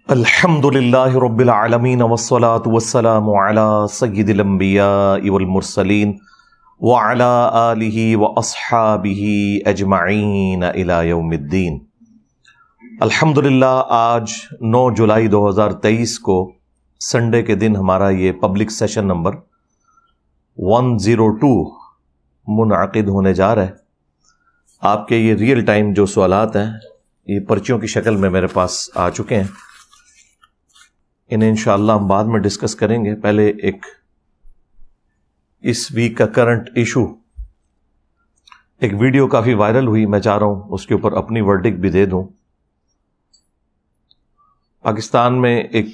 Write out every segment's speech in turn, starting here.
الحمدللہ رب العالمین والصلاة والسلام علی سید الانبیاء والمرسلین وعلی آلہ واصحابہ اجمعین الی یوم الدین۔ الحمدللہ آج 9 جولائی 2023 کو سنڈے کے دن ہمارا یہ پبلک سیشن نمبر 102 منعقد ہونے جا رہا ہے۔ آپ کے یہ ریئل ٹائم جو سوالات ہیں یہ پرچیوں کی شکل میں میرے پاس آ چکے ہیں، انہیں انشاءاللہ ہم بعد میں ڈسکس کریں گے۔ پہلے ایک اس ویک کا کرنٹ ایشو، ایک ویڈیو کافی وائرل ہوئی، میں چاہ رہا ہوں اس کے اوپر اپنی ورڈکٹ بھی دے دوں۔ پاکستان میں ایک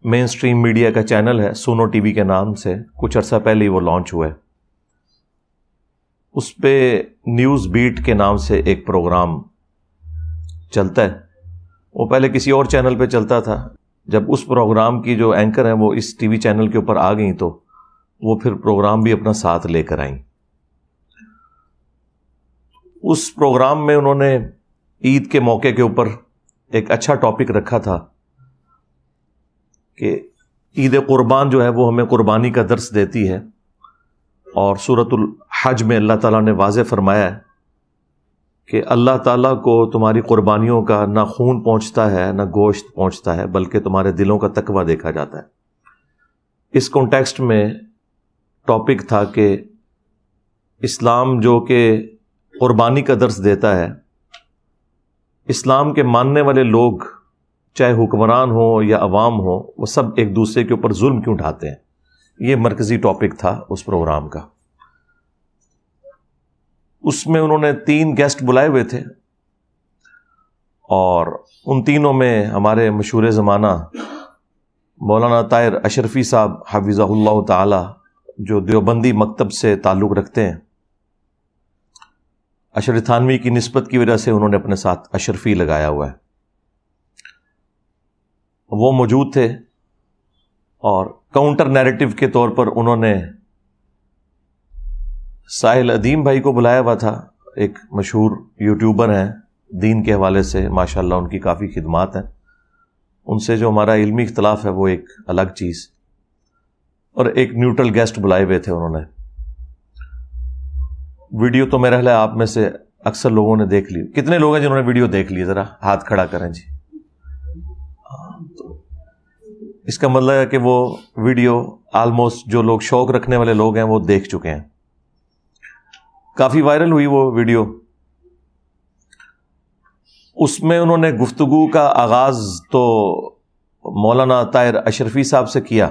مین سٹریم میڈیا کا چینل ہے سونو ٹی وی کے نام سے، کچھ عرصہ پہلے ہی وہ لانچ ہوا ہے۔ اس پہ نیوز بیٹ کے نام سے ایک پروگرام چلتا ہے، وہ پہلے کسی اور چینل پہ چلتا تھا۔ جب اس پروگرام کی جو اینکر ہیں وہ اس ٹی وی چینل کے اوپر آ گئیں تو وہ پھر پروگرام بھی اپنا ساتھ لے کر آئیں۔ اس پروگرام میں انہوں نے عید کے موقع کے اوپر ایک اچھا ٹاپک رکھا تھا کہ عید قربان جو ہے وہ ہمیں قربانی کا درس دیتی ہے، اور سورۃ الحج میں اللہ تعالیٰ نے واضح فرمایا ہے کہ اللہ تعالیٰ کو تمہاری قربانیوں کا نہ خون پہنچتا ہے نہ گوشت پہنچتا ہے، بلکہ تمہارے دلوں کا تقویٰ دیکھا جاتا ہے۔ اس کانٹیکسٹ میں ٹاپک تھا کہ اسلام جو کہ قربانی کا درس دیتا ہے، اسلام کے ماننے والے لوگ چاہے حکمران ہوں یا عوام ہوں، وہ سب ایک دوسرے کے اوپر ظلم کیوں اٹھاتے ہیں۔ یہ مرکزی ٹاپک تھا اس پروگرام کا۔ اس میں انہوں نے 3 گیسٹ بلائے ہوئے تھے، اور ان تینوں میں ہمارے مشہور زمانہ مولانا طاہر اشرفی صاحب حفظہ اللہ تعالی، جو دیوبندی مکتب سے تعلق رکھتے ہیں، اشر تھانوی کی نسبت کی وجہ سے انہوں نے اپنے ساتھ اشرفی لگایا ہوا ہے، وہ موجود تھے۔ اور کاؤنٹر نیریٹو کے طور پر انہوں نے ساحل ادیم بھائی کو بلایا ہوا تھا، ایک مشہور یوٹیوبر ہیں دین کے حوالے سے، ماشاءاللہ ان کی کافی خدمات ہیں۔ ان سے جو ہمارا علمی اختلاف ہے وہ ایک الگ چیز، اور ایک نیوٹرل گیسٹ بلائے ہوئے تھے انہوں نے۔ ویڈیو تو میرا خیال ہے آپ میں سے اکثر لوگوں نے دیکھ لی۔ کتنے لوگ ہیں جنہوں نے ویڈیو دیکھ لی؟ ذرا ہاتھ کھڑا کریں جی۔ تو اس کا مطلب ہے کہ وہ ویڈیو آلموسٹ جو لوگ شوق رکھنے والے لوگ ہیں وہ دیکھ چکے ہیں۔ کافی وائرل ہوئی وہ ویڈیو۔ اس میں انہوں نے گفتگو کا آغاز تو مولانا طاہر اشرفی صاحب سے کیا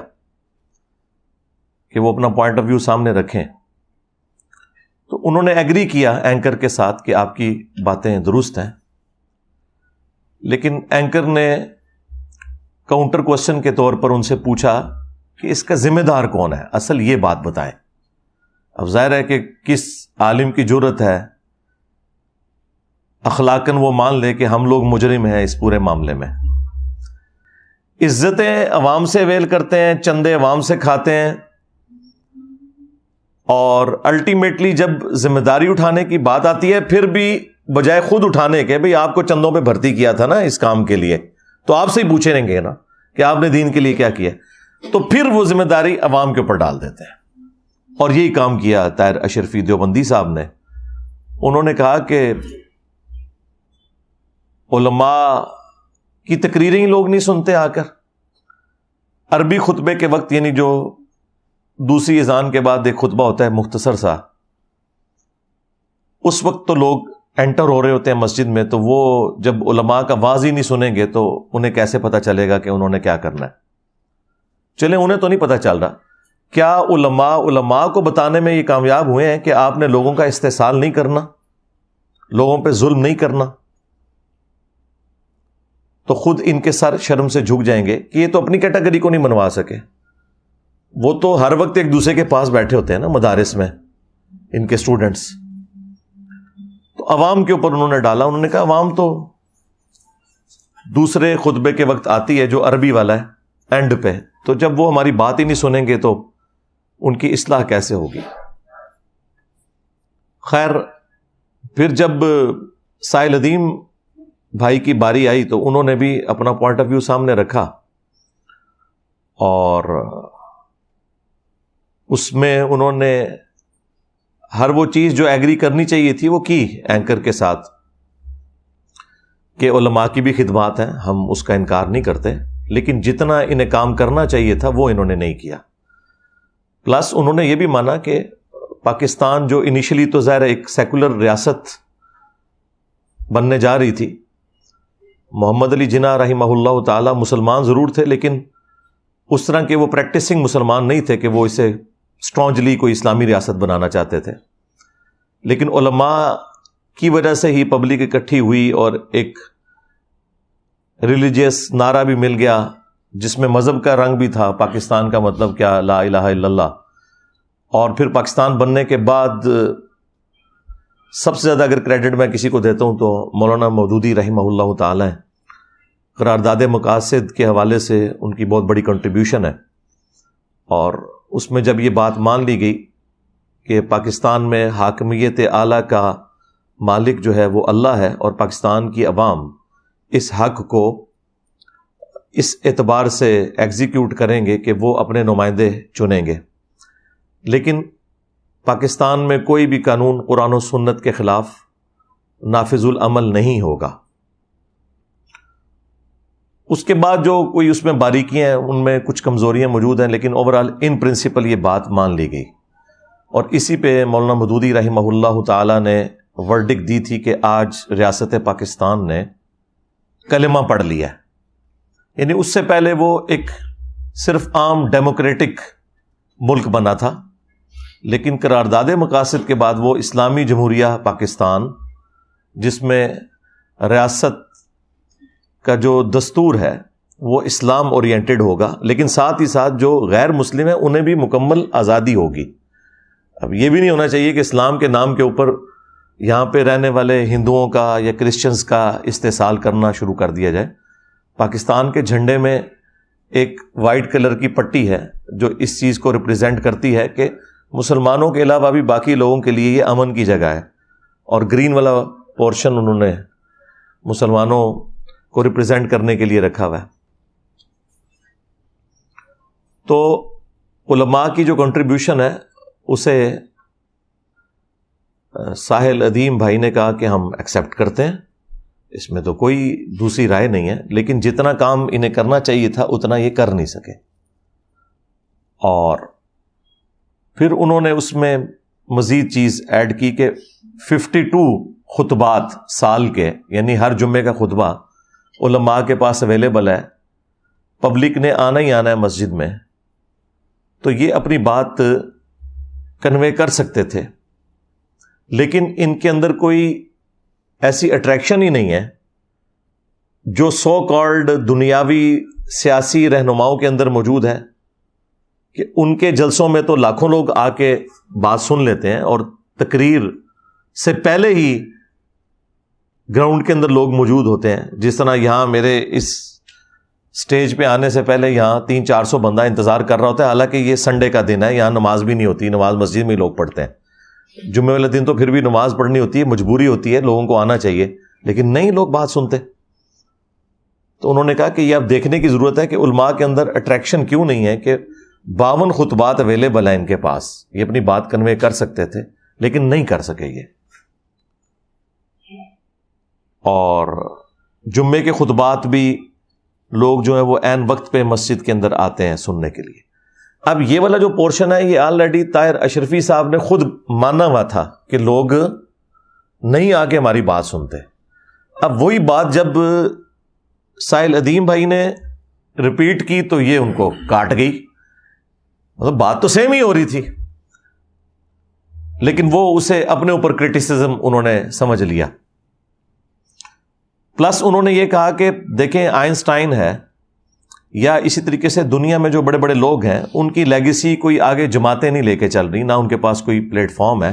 کہ وہ اپنا پوائنٹ آف ویو سامنے رکھیں، تو انہوں نے ایگری کیا اینکر کے ساتھ کہ آپ کی باتیں درست ہیں، لیکن اینکر نے کاؤنٹر کوسچن کے طور پر ان سے پوچھا کہ اس کا ذمہ دار کون ہے، اصل یہ بات بتائیں۔ اب ظاہر ہے کہ کس عالم کی جرت ہے اخلاقاً وہ مان لے کہ ہم لوگ مجرم ہیں اس پورے معاملے میں۔ عزتیں عوام سے ویل کرتے ہیں، چندے عوام سے کھاتے ہیں، اور الٹیمیٹلی جب ذمہ داری اٹھانے کی بات آتی ہے پھر بھی بجائے خود اٹھانے کے، بھئی آپ کو چندوں پہ بھرتی کیا تھا نا اس کام کے لیے، تو آپ سے ہی پوچھیں گے نا کہ آپ نے دین کے لیے کیا کیا، تو پھر وہ ذمہ داری عوام کے اوپر ڈال دیتے ہیں۔ اور یہی کام کیا طاہر اشرفی دیوبندی صاحب نے۔ انہوں نے کہا کہ علماء کی تقریریں ہی لوگ نہیں سنتے آ کر، عربی خطبے کے وقت، یعنی جو دوسری اذان کے بعد ایک خطبہ ہوتا ہے مختصر سا، اس وقت تو لوگ انٹر ہو رہے ہوتے ہیں مسجد میں، تو وہ جب علماء کا واعظ ہی نہیں سنیں گے تو انہیں کیسے پتہ چلے گا کہ انہوں نے کیا کرنا ہے؟ چلیں انہیں تو نہیں پتہ چل رہا، کیا علماء کو بتانے میں یہ کامیاب ہوئے ہیں کہ آپ نے لوگوں کا استحصال نہیں کرنا، لوگوں پہ ظلم نہیں کرنا؟ تو خود ان کے سر شرم سے جھک جائیں گے کہ یہ تو اپنی کیٹیگری کو نہیں منوا سکے۔ وہ تو ہر وقت ایک دوسرے کے پاس بیٹھے ہوتے ہیں نا مدارس میں، ان کے اسٹوڈنٹس۔ تو عوام کے اوپر انہوں نے ڈالا، انہوں نے کہا عوام تو دوسرے خطبے کے وقت آتی ہے جو عربی والا ہے اینڈ پہ، تو جب وہ ہماری بات ہی نہیں سنیں گے تو ان کی اصلاح کیسے ہوگی؟ خیر، پھر جب ساحل ادیم بھائی کی باری آئی تو انہوں نے بھی اپنا پوائنٹ آف ویو سامنے رکھا، اور اس میں انہوں نے ہر وہ چیز جو ایگری کرنی چاہیے تھی وہ کی اینکر کے ساتھ، کہ علماء کی بھی خدمات ہیں، ہم اس کا انکار نہیں کرتے، لیکن جتنا انہیں کام کرنا چاہیے تھا وہ انہوں نے نہیں کیا۔ پلس انہوں نے یہ بھی مانا کہ پاکستان جو انیشلی تو ظاہر ایک سیکولر ریاست بننے جا رہی تھی، محمد علی جناح رحمہ اللہ تعالی مسلمان ضرور تھے، لیکن اس طرح کے وہ پریکٹسنگ مسلمان نہیں تھے کہ وہ اسے اسٹرانجلی کوئی اسلامی ریاست بنانا چاہتے تھے، لیکن علماء کی وجہ سے ہی پبلک اکٹھی ہوئی اور ایک ریلیجیس نعرہ بھی مل گیا جس میں مذہب کا رنگ بھی تھا، پاکستان کا مطلب کیا، لا الہ الا اللہ۔ اور پھر پاکستان بننے کے بعد سب سے زیادہ اگر کریڈٹ میں کسی کو دیتا ہوں تو مولانا مودودی رحمہ اللہ تعالی ہیں، قرارداد مقاصد کے حوالے سے ان کی بہت بڑی کنٹریبیوشن ہے، اور اس میں جب یہ بات مان لی گئی کہ پاکستان میں حاکمیت اعلیٰ کا مالک جو ہے وہ اللہ ہے، اور پاکستان کی عوام اس حق کو اس اعتبار سے ایگزیکیوٹ کریں گے کہ وہ اپنے نمائندے چنیں گے، لیکن پاکستان میں کوئی بھی قانون قرآن و سنت کے خلاف نافذ العمل نہیں ہوگا۔ اس کے بعد جو کوئی اس میں باریکیاں ہیں، ان میں کچھ کمزوریاں موجود ہیں، لیکن اوورآل ان پرنسپل یہ بات مان لی گئی، اور اسی پہ مولانا مودودی رحمہ اللہ تعالی نے ورڈکٹ دی تھی کہ آج ریاست پاکستان نے کلمہ پڑھ لیا ہے۔ یعنی اس سے پہلے وہ ایک صرف عام ڈیموکریٹک ملک بنا تھا، لیکن قرارداد مقاصد کے بعد وہ اسلامی جمہوریہ پاکستان، جس میں ریاست کا جو دستور ہے وہ اسلام اورینٹڈ ہوگا، لیکن ساتھ ہی ساتھ جو غیر مسلم ہیں انہیں بھی مکمل آزادی ہوگی۔ اب یہ بھی نہیں ہونا چاہیے کہ اسلام کے نام کے اوپر یہاں پہ رہنے والے ہندوؤں کا یا کرسچنز کا استحصال کرنا شروع کر دیا جائے۔ پاکستان کے جھنڈے میں ایک وائٹ کلر کی پٹی ہے جو اس چیز کو ریپرزینٹ کرتی ہے کہ مسلمانوں کے علاوہ بھی باقی لوگوں کے لیے یہ امن کی جگہ ہے، اور گرین والا پورشن انہوں نے مسلمانوں کو ریپرزینٹ کرنے کے لیے رکھا ہوا ہے۔ تو علماء کی جو کنٹریبیوشن ہے اسے ساحل ادیم بھائی نے کہا کہ ہم ایکسیپٹ کرتے ہیں، اس میں تو کوئی دوسری رائے نہیں ہے، لیکن جتنا کام انہیں کرنا چاہیے تھا اتنا یہ کر نہیں سکے۔ اور پھر انہوں نے اس میں مزید چیز ایڈ کی کہ 52 خطبات سال کے، یعنی ہر جمعے کا خطبہ علماء کے پاس اویلیبل ہے، پبلک نے آنا ہی آنا ہے مسجد میں، تو یہ اپنی بات کنوے کر سکتے تھے، لیکن ان کے اندر کوئی ایسی اٹریکشن ہی نہیں ہے جو سو کالڈ دنیاوی سیاسی رہنماؤں کے اندر موجود ہے، کہ ان کے جلسوں میں تو لاکھوں لوگ آ کے بات سن لیتے ہیں، اور تقریر سے پہلے ہی گراؤنڈ کے اندر لوگ موجود ہوتے ہیں۔ جس طرح یہاں میرے اس سٹیج پہ آنے سے پہلے یہاں 300-400 بندہ انتظار کر رہا ہوتا ہے، حالانکہ یہ سنڈے کا دن ہے، یہاں نماز بھی نہیں ہوتی، نماز مسجد میں لوگ پڑھتے ہیں، جمعے والے دن تو پھر بھی نماز پڑھنی ہوتی ہے، مجبوری ہوتی ہے، لوگوں کو آنا چاہیے، لیکن نہیں لوگ بات سنتے۔ تو انہوں نے کہا کہ یہ اب دیکھنے کی ضرورت ہے کہ علماء کے اندر اٹریکشن کیوں نہیں ہے، کہ 52 خطبات اویلیبل ہیں ان کے پاس، یہ اپنی بات کنوے کر سکتے تھے لیکن نہیں کر سکے یہ۔ اور جمعے کے خطبات بھی لوگ جو ہیں وہ عین وقت پہ مسجد کے اندر آتے ہیں سننے کے لیے۔ اب یہ والا جو پورشن ہے یہ آلریڈی طاہر اشرفی صاحب نے خود مانا ہوا تھا کہ لوگ نہیں آ کے ہماری بات سنتے۔ اب وہی بات جب ساحل ادیم بھائی نے ریپیٹ کی تو یہ ان کو کاٹ گئی، مطلب بات تو سیم ہی ہو رہی تھی، لیکن وہ اسے اپنے اوپر کرٹیسزم انہوں نے سمجھ لیا۔ پلس انہوں نے یہ کہا کہ دیکھیں آئنسٹائن ہے یا اسی طریقے سے دنیا میں جو بڑے بڑے لوگ ہیں ان کی لیگیسی کوئی آگے جماعتیں نہیں لے کے چل رہی، نہ ان کے پاس کوئی پلیٹ فارم ہے،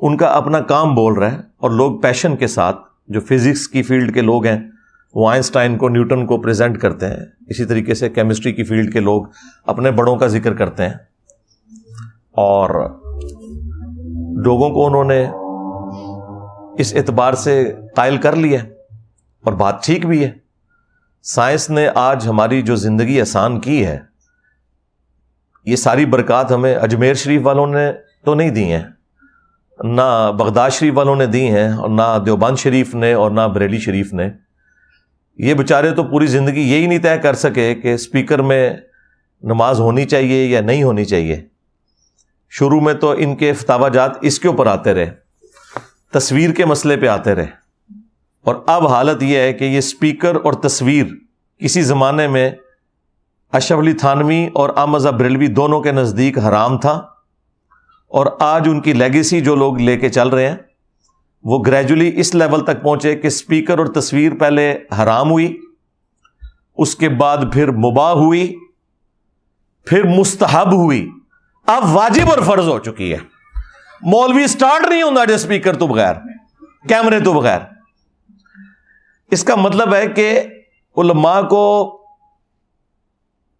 ان کا اپنا کام بول رہا ہے، اور لوگ پیشن کے ساتھ جو فزکس کی فیلڈ کے لوگ ہیں وہ آئنسٹائن کو نیوٹن کو پریزنٹ کرتے ہیں، اسی طریقے سے کیمسٹری کی فیلڈ کے لوگ اپنے بڑوں کا ذکر کرتے ہیں، اور لوگوں کو انہوں نے اس اعتبار سے قائل کر لیا۔ اور بات ٹھیک بھی ہے. سائنس نے آج ہماری جو زندگی آسان کی ہے، یہ ساری برکات ہمیں اجمیر شریف والوں نے تو نہیں دی ہیں، نہ بغداد شریف والوں نے دی ہیں، اور نہ دیوبند شریف نے، اور نہ بریلی شریف نے. یہ بیچارے تو پوری زندگی یہی نہیں طے کر سکے کہ اسپیکر میں نماز ہونی چاہیے یا نہیں ہونی چاہیے. شروع میں تو ان کے فتاوی جات اس کے اوپر آتے رہے، تصویر کے مسئلے پہ آتے رہے، اور اب حالت یہ ہے کہ یہ اسپیکر اور تصویر کسی زمانے میں اشرف علی تھانوی اور احمد بریلوی دونوں کے نزدیک حرام تھا، اور آج ان کی لیگیسی جو لوگ لے کے چل رہے ہیں وہ گریجولی اس لیول تک پہنچے کہ اسپیکر اور تصویر پہلے حرام ہوئی، اس کے بعد پھر مباح ہوئی، پھر مستحب ہوئی، اب واجب اور فرض ہو چکی ہے. مولوی سٹارٹ نہیں ہوتا جو اسپیکر تو بغیر، کیمرے تو بغیر. اس کا مطلب ہے کہ علماء کو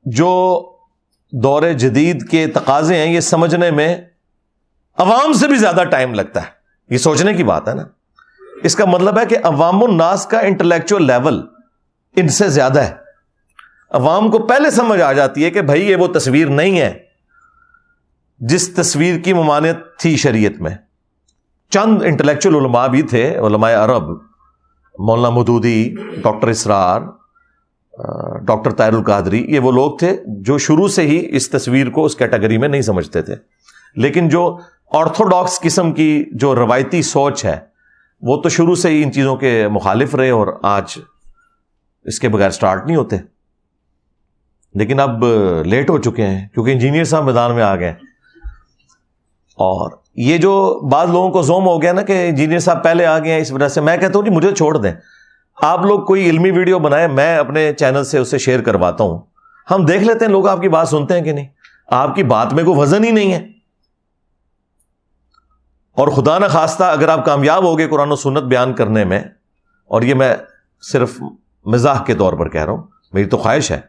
جو دور جدید کے تقاضے ہیں یہ سمجھنے میں عوام سے بھی زیادہ ٹائم لگتا ہے. یہ سوچنے کی بات ہے نا. اس کا مطلب ہے کہ عوام الناس کا انٹلیکچوئل لیول ان سے زیادہ ہے. عوام کو پہلے سمجھ آ جاتی ہے کہ بھائی یہ وہ تصویر نہیں ہے جس تصویر کی ممانعت تھی شریعت میں. چند انٹلیکچوئل علماء بھی تھے، علماء عرب، مولانا مودودی، ڈاکٹر اسرار، ڈاکٹر طاہر القادری، یہ وہ لوگ تھے جو شروع سے ہی اس تصویر کو اس کیٹیگری میں نہیں سمجھتے تھے. لیکن جو آرتھوڈاکس قسم کی جو روایتی سوچ ہے وہ تو شروع سے ہی ان چیزوں کے مخالف رہے، اور آج اس کے بغیر سٹارٹ نہیں ہوتے. لیکن اب لیٹ ہو چکے ہیں کیونکہ انجینئر صاحب میدان میں آ گئے. اور یہ جو بعض لوگوں کو زوم ہو گیا نا کہ انجینئر صاحب پہلے آ گئے ہیں، اس وجہ سے میں کہتا ہوں جی مجھے چھوڑ دیں، آپ لوگ کوئی علمی ویڈیو بنائیں، میں اپنے چینل سے اسے شیئر کرواتا ہوں، ہم دیکھ لیتے ہیں لوگ آپ کی بات سنتے ہیں کہ نہیں. آپ کی بات میں کوئی وزن ہی نہیں ہے. اور خدا نہ خواستہ اگر آپ کامیاب ہو گئے قرآن و سنت بیان کرنے میں، اور یہ میں صرف مزاح کے طور پر کہہ رہا ہوں، میری تو خواہش ہے،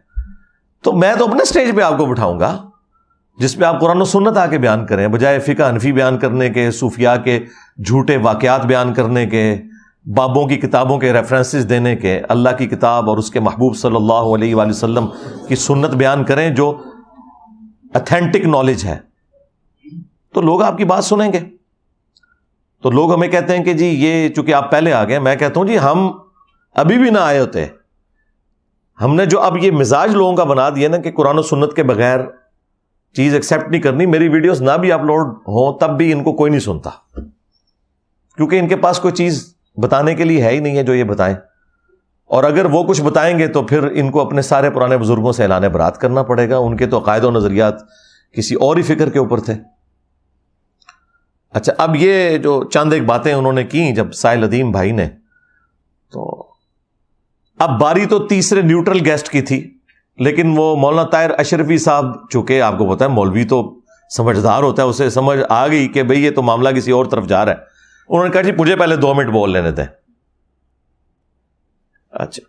تو میں تو اپنے سٹیج پہ آپ کو بٹھاؤں گا جس پہ آپ قرآن و سنت آ کے بیان کریں، بجائے فقہ حنفی بیان کرنے کے، صوفیاء کے جھوٹے واقعات بیان کرنے کے، بابوں کی کتابوں کے ریفرنسز دینے کے. اللہ کی کتاب اور اس کے محبوب صلی اللہ علیہ وآلہ وسلم کی سنت بیان کریں جو اتھینٹک نالج ہے، تو لوگ آپ کی بات سنیں گے. تو لوگ ہمیں کہتے ہیں کہ جی یہ چونکہ آپ پہلے آ گئے، میں کہتا ہوں جی ہم ابھی بھی نہ آئے ہوتے. ہم نے جو اب یہ مزاج لوگوں کا بنا دیا نا کہ قرآن و سنت کے بغیر چیز ایکسیپٹ نہیں کرنی، میری ویڈیوز نہ بھی اپلوڈ ہوں تب بھی ان کو کوئی نہیں سنتا، کیونکہ ان کے پاس کوئی چیز بتانے کے لیے ہے ہی نہیں ہے جو یہ بتائیں. اور اگر وہ کچھ بتائیں گے تو پھر ان کو اپنے سارے پرانے بزرگوں سے اعلان برات کرنا پڑے گا. ان کے تو عقائد و نظریات کسی اور ہی فکر کے اوپر تھے. اچھا، اب یہ جو چند ایک باتیں انہوں نے کی جب سائل ادیم بھائی نے، تو اب باری تو تیسرے نیوٹرل گیسٹ کی تھی، لیکن وہ مولانا طاہر اشرفی صاحب، چونکہ آپ کو پتا ہے مولوی تو سمجھدار ہوتا ہے، اسے سمجھ آ گئی کہ بھئی یہ تو معاملہ کسی اور طرف جا رہا ہے. انہوں نے کہا جی مجھے پہلے 2 منٹ بول لینے دیں. اچھا،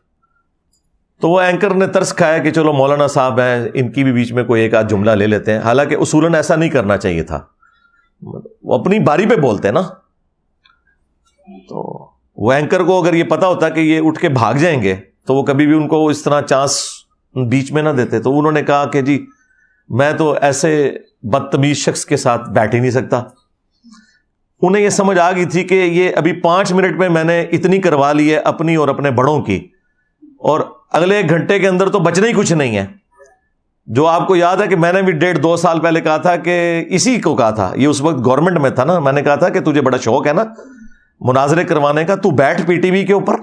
تو وہ اینکر نے ترس کھایا کہ چلو مولانا صاحب ہیں، ان کی بھی بیچ میں کوئی ایک آدھ جملہ لے لیتے ہیں. حالانکہ اصولاً ایسا نہیں کرنا چاہیے تھا، وہ اپنی باری پہ بولتے ہیں نا. تو وہ اینکر کو اگر یہ پتا ہوتا کہ یہ اٹھ کے بھاگ جائیں گے تو وہ کبھی بھی ان کو اس طرح چانس بیچ میں نہ دیتے. تو انہوں نے کہا کہ جی میں تو ایسے بدتمیز شخص کے ساتھ بیٹھ ہی نہیں سکتا. انہیں یہ سمجھ آ گئی تھی کہ یہ ابھی 5 منٹ میں میں نے اتنی کروا لی ہے اپنی اور اپنے بڑوں کی، اور اگلے 1 گھنٹے کے اندر تو بچنا ہی کچھ نہیں ہے. جو آپ کو یاد ہے کہ میں نے بھی 1.5-2 سال پہلے کہا تھا کہ اسی کو کہا تھا، یہ اس وقت گورنمنٹ میں تھا نا، میں نے کہا تھا کہ تجھے بڑا شوق ہے نا مناظرے کروانے کا، تو بیٹھ پی ٹی وی کے اوپر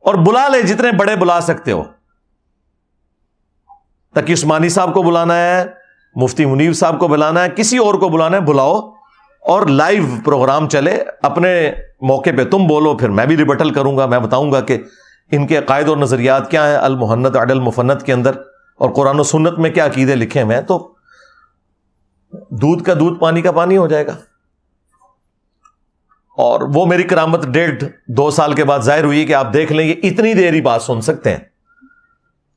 اور بلا لے جتنے بڑے بلا سکتے ہو. تقی عثمانی صاحب کو بلانا ہے، مفتی منیر صاحب کو بلانا ہے، کسی اور کو بلانا ہے بلاؤ، اور لائیو پروگرام چلے، اپنے موقع پہ تم بولو، پھر میں بھی ریبٹل کروں گا، میں بتاؤں گا کہ ان کے عقائد اور نظریات کیا ہیں المحنت علی المفنت کے اندر، اور قرآن و سنت میں کیا عقیدے لکھے ہوئے ہیں. تو دودھ کا دودھ پانی کا پانی ہو جائے گا. اور وہ میری کرامت 1.5-2 سال کے بعد ظاہر ہوئی کہ آپ دیکھ لیں یہ اتنی دیر ہی بات سن سکتے ہیں.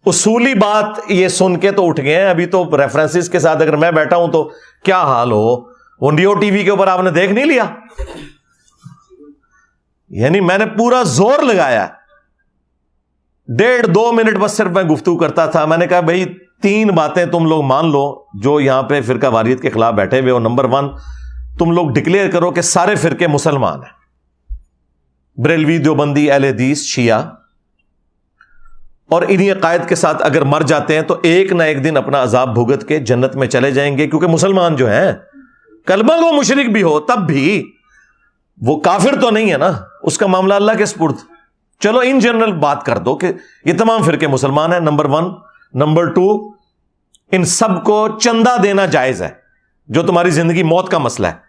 اصولی بات یہ سن کے تو اٹھ گئے ہیں. ابھی تو ریفرنسز کے ساتھ اگر میں بیٹھا ہوں تو کیا حال ہو، وہ نیو ٹی وی کے اوپر آپ نے دیکھ نہیں لیا. یعنی میں نے پورا زور لگایا 1.5-2 منٹ بس صرف میں گفتگو کرتا تھا. میں نے کہا بھائی 3 باتیں تم لوگ مان لو جو یہاں پہ فرقہ واریت کے خلاف بیٹھے ہوئے ہو. نمبر 1، تم لوگ ڈکلیئر کرو کہ سارے فرقے مسلمان ہیں، بریلوی، دیوبندی، اہل حدیث، شیعہ، اور انہی عقائد کے ساتھ اگر مر جاتے ہیں تو ایک نہ ایک دن اپنا عذاب بھگت کے جنت میں چلے جائیں گے، کیونکہ مسلمان جو ہیں، کلمہ گو مشرک بھی ہو تب بھی وہ کافر تو نہیں ہے نا، اس کا معاملہ اللہ کے سپرد. چلو ان جنرل بات کر دو کہ یہ تمام فرقے مسلمان ہیں، نمبر 1. نمبر 2، ان سب کو چندہ دینا جائز ہے، جو تمہاری زندگی موت کا مسئلہ ہے.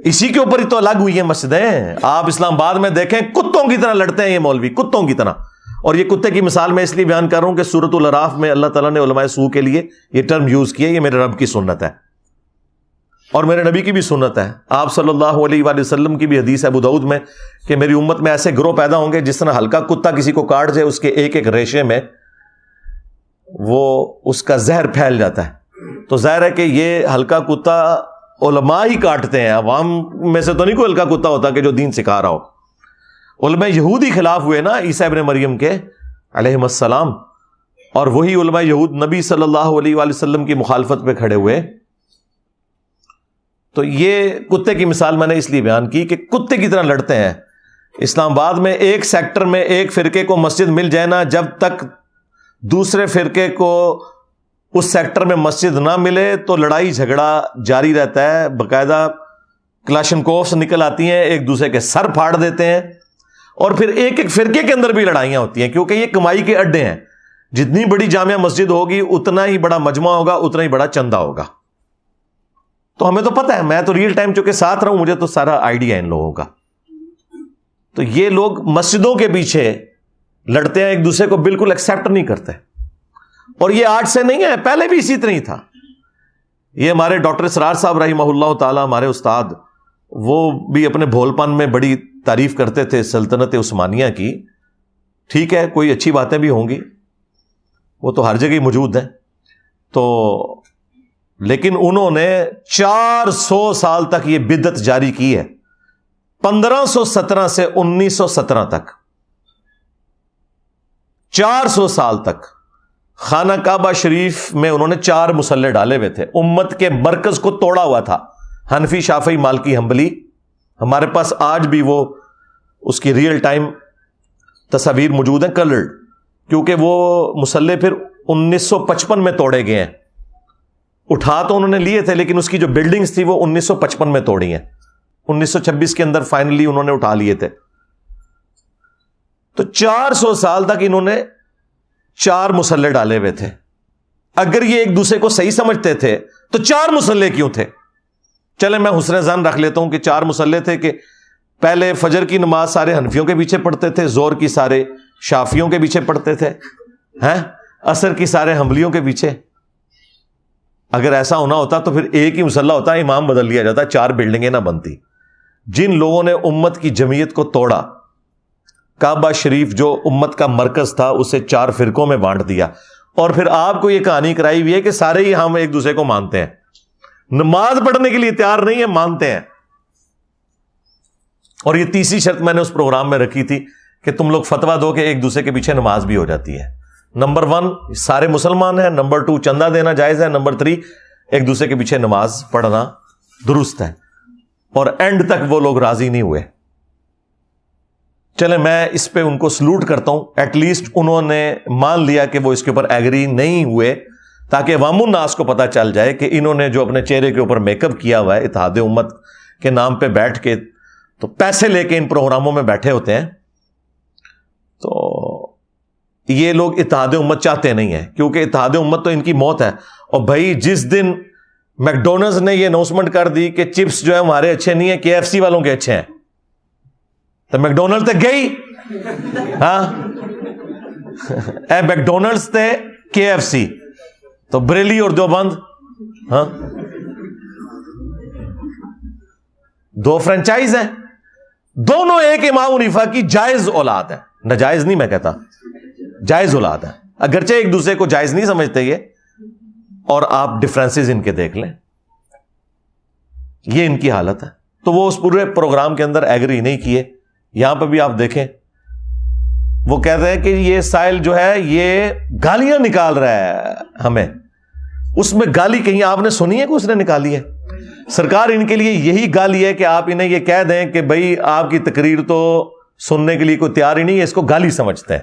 اسی کے اوپر ہی تو الگ ہوئی ہیں مسجدیں. آپ اسلام آباد میں دیکھیں کتوں کی طرح لڑتے ہیں یہ مولوی، کتوں کی طرح. اور یہ کتے کی مثال میں اس لیے بیان کر رہا ہوں کہ سورۃ الاعراف میں اللہ تعالیٰ نے علماء سو کے لیے یہ ٹرم یوز کیا. یہ میرے رب کی سنت ہے اور میرے نبی کی بھی سنت ہے. آپ صلی اللہ علیہ وآلہ وسلم کی بھی حدیث ہے ابو داؤد میں کہ میری امت میں ایسے گروہ پیدا ہوں گے جس طرح ہلکا کتا کسی کو کاٹ جائے، اس کے ایک ایک ریشے میں وہ اس کا زہر پھیل جاتا ہے. تو ظاہر ہے کہ یہ ہلکا کتا علماء ہی کاٹتے ہیں، عوام میں سے تو نہیں کوئی ہلکا کتا ہوتا کہ جو دین سکھا رہا ہو. علماء یہود ہی خلاف ہوئے نا عیسیٰ ابن مریم کے علیہ السلام، اور وہی علماء یہود نبی صلی اللہ علیہ وآلہ وسلم کی مخالفت پہ کھڑے ہوئے. تو یہ کتے کی مثال میں نے اس لیے بیان کی کہ کتے کی طرح لڑتے ہیں. اسلام آباد میں ایک سیکٹر میں ایک فرقے کو مسجد مل جائے نا، جب تک دوسرے فرقے کو اس سیکٹر میں مسجد نہ ملے تو لڑائی جھگڑا جاری رہتا ہے. باقاعدہ کلاشنکوفس نکل آتی ہیں، ایک دوسرے کے سر پھاڑ دیتے ہیں، اور پھر ایک ایک فرقے کے اندر بھی لڑائیاں ہوتی ہیں، کیونکہ یہ کمائی کے اڈے ہیں. جتنی بڑی جامع مسجد ہوگی اتنا ہی بڑا مجمع ہوگا، اتنا ہی بڑا چندہ ہوگا. تو ہمیں تو پتہ ہے، میں تو ریئل ٹائم چونکہ ساتھ رہا ہوں، مجھے تو سارا آئیڈیا ہے ان لوگوں کا. تو یہ لوگ مسجدوں کے پیچھے لڑتے ہیں، ایک دوسرے کو بالکل ایکسیپٹ نہیں کرتے. اور یہ آج سے نہیں ہے، پہلے بھی اسی طرح ہی تھا. یہ ہمارے ڈاکٹر اسرار صاحب رحمہ اللہ تعالی، ہمارے استاد، وہ بھی اپنے بھول پن میں بڑی تعریف کرتے تھے سلطنت عثمانیہ کی. ٹھیک ہے، کوئی اچھی باتیں بھی ہوں گی، وہ تو ہر جگہ ہی موجود ہیں. تو لیکن انہوں نے 400 سال تک یہ بدعت جاری کی ہے، 1517 سے 1917 تک، 400 سال تک. خانہ کعبہ شریف میں انہوں نے 4 مصلے ڈالے ہوئے تھے. امت کے مرکز کو توڑا ہوا تھا، حنفی، شافعی، مالکی، حنبلی. ہمارے پاس آج بھی وہ اس کی ریئل ٹائم تصاویر موجود ہیں، کلرڈ، کیونکہ وہ مصلے پھر 1955 میں توڑے گئے ہیں. اٹھا تو انہوں نے لیے تھے لیکن اس کی جو بلڈنگز تھی وہ 1955 میں توڑی ہیں. 1926 کے اندر فائنلی انہوں نے اٹھا لیے تھے. تو 400 سال تک انہوں نے 4 مصلے ڈالے ہوئے تھے. اگر یہ ایک دوسرے کو صحیح سمجھتے تھے تو 4 مصلے کیوں تھے؟ چلے میں حسن ظن رکھ لیتا ہوں کہ 4 مصلے تھے کہ پہلے فجر کی نماز سارے حنفیوں کے پیچھے پڑھتے تھے، زور کی سارے شافیوں کے پیچھے پڑھتے تھے، عصر کی سارے حنبلیوں کے پیچھے. اگر ایسا ہونا ہوتا تو پھر ایک ہی مصلی ہوتا، امام بدل لیا جاتا، 4 بلڈنگیں نہ بنتی. جن لوگوں نے امت کی جمعیت کو توڑا، کعبہ شریف جو امت کا مرکز تھا اسے 4 فرقوں میں بانٹ دیا، اور پھر آپ کو یہ کہانی کرائی ہوئی ہے کہ سارے ہی ہم ایک دوسرے کو مانتے ہیں، نماز پڑھنے کے لیے تیار نہیں ہے، مانتے ہیں. اور یہ تیسری شرط میں نے اس پروگرام میں رکھی تھی کہ تم لوگ فتویٰ دو کہ ایک دوسرے کے پیچھے نماز بھی ہو جاتی ہے. نمبر 1 سارے مسلمان ہیں، نمبر 2 چندہ دینا جائز ہے، نمبر 3 ایک دوسرے کے پیچھے نماز پڑھنا درست ہے. اور اینڈ تک وہ لوگ راضی نہیں ہوئے. چلے میں اس پہ ان کو سلوٹ کرتا ہوں، ایٹ لیسٹ انہوں نے مان لیا کہ وہ اس کے اوپر ایگری نہیں ہوئے، تاکہ عوام الناس کو پتہ چل جائے کہ انہوں نے جو اپنے چہرے کے اوپر میک اپ کیا ہوا ہے اتحاد امت کے نام پہ بیٹھ کے، تو پیسے لے کے ان پروگراموں میں بیٹھے ہوتے ہیں. تو یہ لوگ اتحاد امت چاہتے نہیں ہیں، کیونکہ اتحاد امت تو ان کی موت ہے. اور بھائی جس دن میک ڈونلڈز نے یہ اناؤنسمنٹ کر دی کہ چپس جو ہے ہمارے اچھے نہیں ہیں، KFC والوں کے اچھے ہیں، تو میک ڈونلڈ تے گئی، ہاں اے میک ڈونلڈز تے KFC، تو بریلی اور دیوبند، ہاں 2 فرنچائز ہیں، دونوں ایک امام حنیفہ کی جائز اولاد ہے. ناجائز نہیں میں کہتا، جائز اولاد ہے، اگرچہ ایک دوسرے کو جائز نہیں سمجھتے یہ. اور آپ ڈفرینسز ان کے دیکھ لیں، یہ ان کی حالت ہے. تو وہ اس پورے پروگرام کے اندر ایگری نہیں کیے. یہاں پہ بھی آپ دیکھیں وہ کہتے ہیں کہ یہ سائل جو ہے یہ گالیاں نکال رہا ہے ہمیں. اس میں گالی کہیں آپ نے سنی ہے کہ اس نے نکالی ہے؟ سرکار ان کے لیے یہی گالی ہے کہ آپ انہیں یہ کہہ دیں کہ بھئی آپ کی تقریر تو سننے کے لیے کوئی تیار ہی نہیں ہے, اس کو گالی سمجھتے ہیں.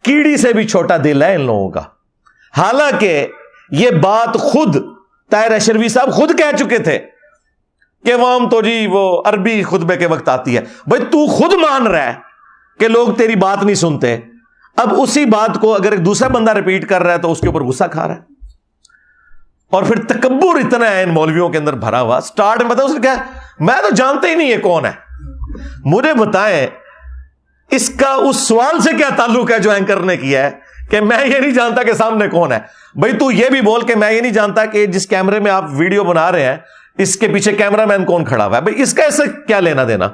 کیڑی سے بھی چھوٹا دل ہے ان لوگوں کا. حالانکہ یہ بات خود طاہر اشرفی صاحب خود کہہ چکے تھے کہ وام تو جی وہ عربی خطبے کے وقت آتی ہے. بھئی تو خود مان رہا ہے کہ لوگ تیری بات نہیں سنتے, اب اسی بات کو اگر ایک دوسرا بندہ ریپیٹ کر رہا ہے تو اس کے اوپر غصہ کھا رہا ہے. اور پھر تکبر اتنا ہے ان مولویوں کے اندر بھرا ہوا. سٹارٹ میں بتاؤ اس نے کیا, میں تو جانتے ہی نہیں یہ کون ہے, مجھے بتائیں اس کا اس سوال سے کیا تعلق ہے جو اینکر نے کیا ہے کہ میں یہ نہیں جانتا کہ سامنے کون ہے. بھائی تو یہ بھی بول کہ میں یہ نہیں جانتا کہ جس کیمرے میں آپ ویڈیو بنا رہے ہیں اس کے پیچھے کیمرہ مین کون کھڑا ہوا ہے. بھائی اس کا اس سے کیا لینا دینا؟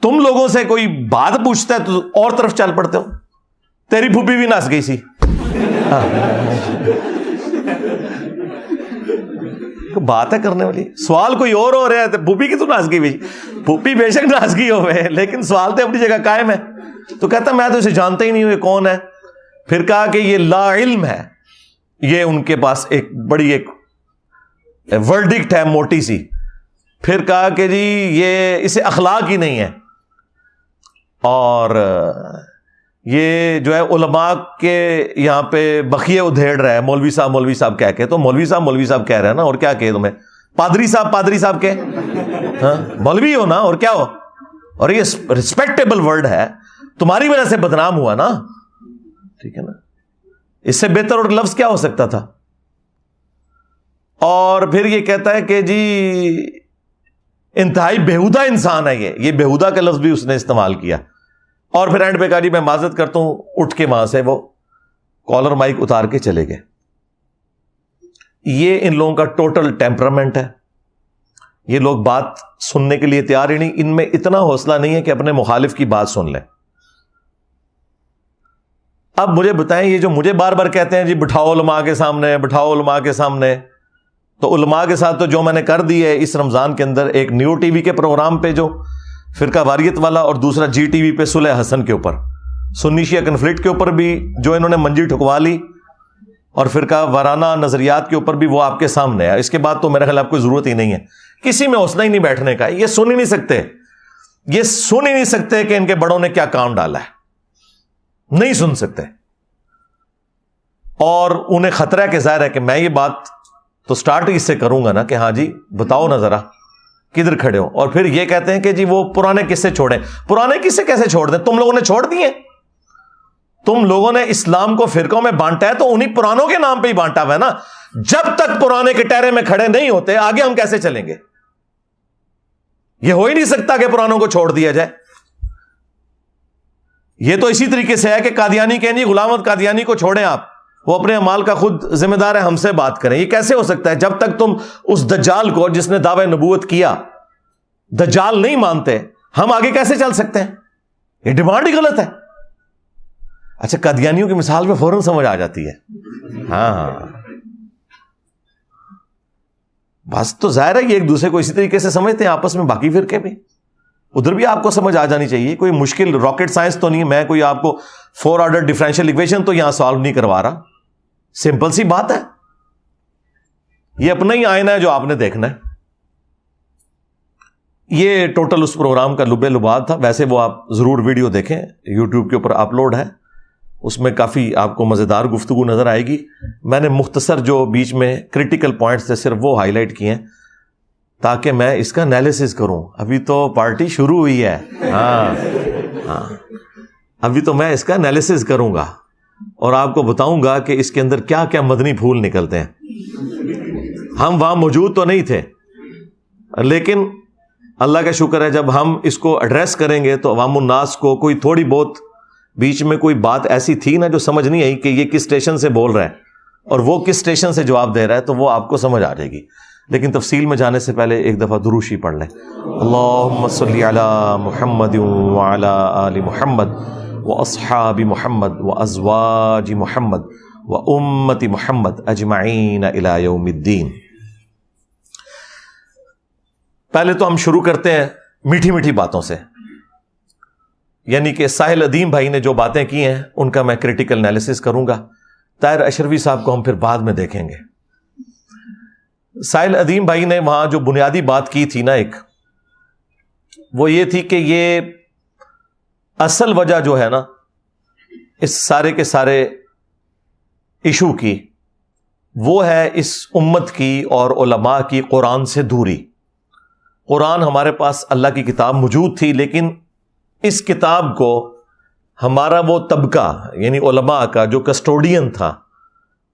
تم لوگوں سے کوئی بات پوچھتا ہے تو اور طرف چل پڑتے ہو. تیری پھوپھی بھی ناچ گئی سی, بات ہے کرنے والی. سوال کوئی اور ہو رہا ہے تو پھوپھی کی تو ناچ گئی بھائی, پھوپھی بے شک ناچ گئی ہوئے لیکن سوال تو اپنی جگہ قائم ہے. تو کہتا میں تو اسے جانتا ہی نہیں ہوں یہ کون ہے. پھر کہا کہ یہ لا علم ہے, یہ ان کے پاس ایک بڑی ایک ورڈکٹ ہے موٹی سی. پھر کہا کہ جی یہ اسے اخلاق ہی نہیں ہے, اور یہ جو ہے علماء کے یہاں پہ بخیے ادھیڑ رہا ہے مولوی صاحب کہہ کے. تو مولوی صاحب کہہ رہے ہیں نا, اور کیا کہے تمہیں؟ پادری صاحب کے ہاں مولوی ہو نا, اور کیا ہو. اور یہ ریسپیکٹیبل ورڈ ہے, تمہاری وجہ سے بدنام ہوا نا, ٹھیک ہے نا. اس سے بہتر اور لفظ کیا ہو سکتا تھا. اور پھر یہ کہتا ہے کہ جی انتہائی بےہودہ انسان ہے یہ بےہودہ کا لفظ بھی اس نے استعمال کیا. اور پھر اینڈ پہ کہا جی میں معذرت کرتا ہوں, اٹھ کے وہاں سے وہ کالر مائک اتار کے چلے گئے. یہ ان لوگوں کا ٹوٹل ٹیمپرامنٹ ہے. یہ لوگ بات سننے کے لیے تیار ہی نہیں, ان میں اتنا حوصلہ نہیں ہے کہ اپنے مخالف کی بات سن لیں. اب مجھے بتائیں, یہ جو مجھے بار بار کہتے ہیں جی بٹھاؤ علماء کے سامنے, تو علماء کے ساتھ تو جو میں نے کر دی ہے اس رمضان کے اندر, ایک نیو ٹی وی کے پروگرام پہ جو فرقہ واریت والا, اور دوسرا جی ٹی وی پہ صلح حسن کے اوپر, سنی شیعہ کنفلکٹ کے اوپر بھی جو انہوں نے منجی ٹھکوا لی, اور فرقہ وارانہ نظریات کے اوپر بھی وہ آپ کے سامنے ہے. اس کے بعد تو میرا خیال آپ کو ضرورت ہی نہیں ہے, کسی میں حوصلہ ہی نہیں بیٹھنے کا. یہ سن ہی نہیں سکتے کہ ان کے بڑوں نے کیا کام ڈالا ہے, نہیں سن سکتے. اور انہیں خطرہ ہے کہ ظاہر ہے کہ میں یہ بات تو سٹارٹ اس سے کروں گا نا کہ ہاں جی بتاؤ نا ذرا کدھر کھڑے ہو. اور پھر یہ کہتے ہیں کہ جی وہ پرانے قصے چھوڑیں. پرانے قصے کیسے چھوڑ دیں؟ تم لوگوں نے چھوڑ دیے. تم لوگوں نے اسلام کو فرقوں میں بانٹا ہے تو انہی پرانوں کے نام پہ ہی بانٹا ہوا ہے نا. جب تک پرانے کٹہرے میں کھڑے نہیں ہوتے آگے ہم کیسے چلیں گے؟ یہ ہو ہی نہیں سکتا کہ پرانوں کو چھوڑ دیا جائے. یہ تو اسی طریقے سے ہے کہ قادیانی کہیں جی غلام احمد قادیانی کو چھوڑیں, آپ وہ اپنے اعمال کا خود ذمہ دار ہے, ہم سے بات کریں. یہ کیسے ہو سکتا ہے؟ جب تک تم اس دجال کو جس نے دعوی نبوت کیا دجال نہیں مانتے, ہم آگے کیسے چل سکتے ہیں؟ یہ ڈیمانڈ ہی غلط ہے. اچھا قادیانیوں کی مثال میں فوراً سمجھ آ جاتی ہے. ہاں بس تو ظاہر ہے یہ ایک دوسرے کو اسی طریقے سے سمجھتے ہیں آپس میں. باقی فرقے بھی ادھر بھی آپ کو سمجھ آ جانی چاہیے. کوئی مشکل راکٹ سائنس تو نہیں ہے, میں کوئی آپ کو 4 آرڈر ڈیفرنشیل ایکویشن تو یہاں سالو نہیں کروا رہا. سمپل سی بات ہے, یہ اپنا ہی آئینہ ہے جو آپ نے دیکھنا ہے. یہ ٹوٹل اس پروگرام کا لب لباد تھا. ویسے وہ آپ ضرور ویڈیو دیکھیں, یوٹیوب کے اوپر اپلوڈ ہے, اس میں کافی آپ کو مزیدار گفتگو نظر آئے گی. میں نے مختصر جو بیچ میں کرٹیکل پوائنٹس تھے صرف وہ ہائی لائٹ کیے ہیں تاکہ میں اس کا انالیسس کروں. ابھی تو پارٹی شروع ہوئی ہے. ہاں ابھی تو میں اس کا انالیسس کروں گا اور آپ کو بتاؤں گا کہ اس کے اندر کیا کیا مدنی پھول نکلتے ہیں. ہم وہاں موجود تو نہیں تھے, لیکن اللہ کا شکر ہے جب ہم اس کو ایڈریس کریں گے تو عوام الناس کو کوئی تھوڑی بہت بیچ میں کوئی بات ایسی تھی نا جو سمجھ نہیں آئی کہ یہ کس اسٹیشن سے بول رہا ہے اور وہ کس اسٹیشن سے جواب دے رہا ہے, تو وہ آپ کو سمجھ آ جائے گی. لیکن تفصیل میں جانے سے پہلے ایک دفعہ دروشی پڑھ لیں. اللہم صلی علی محمد وعلی آل محمد واصحاب محمد وازواج محمد وامت محمد اجمعین الی یوم الدین. پہلے تو ہم شروع کرتے ہیں میٹھی میٹھی باتوں سے. یعنی کہ ساحل ادیم بھائی نے جو باتیں کی ہیں ان کا میں کریٹیکل انالیسس کروں گا. طاہر اشرفی صاحب کو ہم پھر بعد میں دیکھیں گے. ساحل ادیم بھائی نے وہاں جو بنیادی بات کی تھی نا ایک، وہ یہ تھی کہ یہ اصل وجہ جو ہے نا اس سارے کے سارے ایشو کی، وہ ہے اس امت کی اور علماء کی قرآن سے دوری. قرآن ہمارے پاس اللہ کی کتاب موجود تھی، لیکن اس کتاب کو ہمارا وہ طبقہ یعنی علماء کا جو کسٹوڈین تھا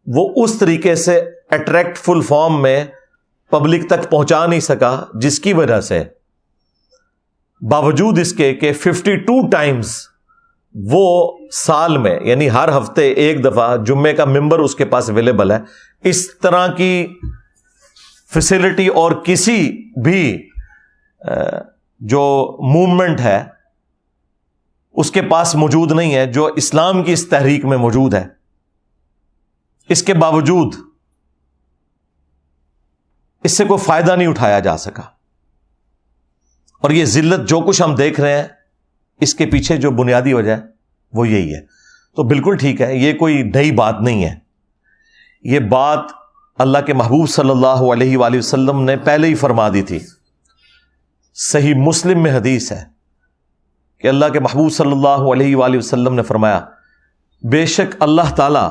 وہ اس طریقے سے اٹریکٹ فل فارم میں پبلک تک پہنچا نہیں سکا، جس کی وجہ سے باوجود اس کے کہ 52 ٹائمز وہ سال میں یعنی ہر ہفتے ایک دفعہ جمعے کا ممبر اس کے پاس اویلیبل ہے، اس طرح کی فیسلٹی اور کسی بھی جو موومنٹ ہے اس کے پاس موجود نہیں ہے جو اسلام کی اس تحریک میں موجود ہے. اس کے باوجود اس سے کوئی فائدہ نہیں اٹھایا جا سکا، اور یہ ذلت جو کچھ ہم دیکھ رہے ہیں اس کے پیچھے جو بنیادی وجہ ہے وہ یہی ہے. تو بالکل ٹھیک ہے، یہ کوئی نئی بات نہیں ہے. یہ بات اللہ کے محبوب صلی اللہ علیہ وآلہ وسلم نے پہلے ہی فرما دی تھی. صحیح مسلم میں حدیث ہے کہ اللہ کے محبوب صلی اللہ علیہ وآلہ وسلم نے فرمایا، بے شک اللہ تعالیٰ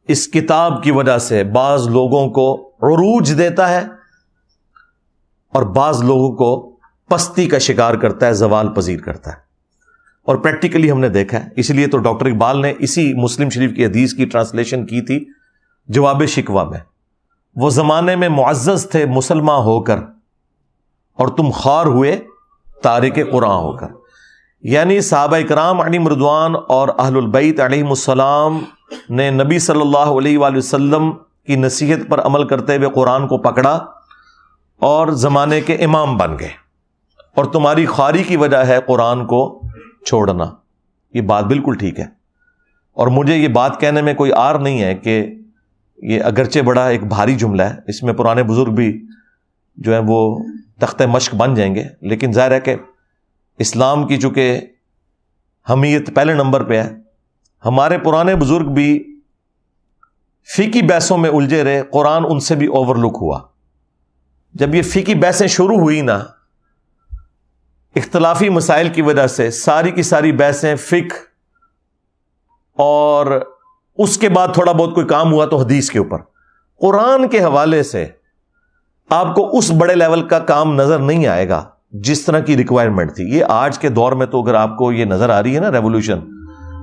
اس کتاب کی وجہ سے بعض لوگوں کو عروج دیتا ہے اور بعض لوگوں کو پستی کا شکار کرتا ہے، زوال پذیر کرتا ہے. اور پریکٹیکلی ہم نے دیکھا ہے. اس لیے تو ڈاکٹر اقبال نے اسی مسلم شریف کی حدیث کی ٹرانسلیشن کی تھی جواب شکوہ میں، وہ زمانے میں معزز تھے مسلمان ہو کر اور تم خوار ہوئے تارک قرآن ہو کر. یعنی صحابہ اکرام علیہم رضوان اور اہل البیت علیہم السلام نے نبی صلی اللہ علیہ وآلہ وسلم کی نصیحت پر عمل کرتے ہوئے قرآن کو پکڑا اور زمانے کے امام بن گئے، اور تمہاری خواری کی وجہ ہے قرآن کو چھوڑنا. یہ بات بالکل ٹھیک ہے، اور مجھے یہ بات کہنے میں کوئی عار نہیں ہے کہ یہ اگرچہ بڑا ایک بھاری جملہ ہے، اس میں پرانے بزرگ بھی جو ہیں وہ تختہ مشق بن جائیں گے، لیکن ظاہر ہے کہ اسلام کی چونکہ حمیت پہلے نمبر پہ ہے. ہمارے پرانے بزرگ بھی فقہی بحثوں میں الجھے رہے، قرآن ان سے بھی اوور لک ہوا. جب یہ فقہی بحثیں شروع ہوئی نا اختلافی مسائل کی وجہ سے، ساری کی ساری بحثیں فقہ، اور اس کے بعد تھوڑا بہت کوئی کام ہوا تو حدیث کے اوپر. قرآن کے حوالے سے آپ کو اس بڑے لیول کا کام نظر نہیں آئے گا جس طرح کی ریکوائرمنٹ تھی. یہ آج کے دور میں تو اگر آپ کو یہ نظر آ رہی ہے نا ریولوشن،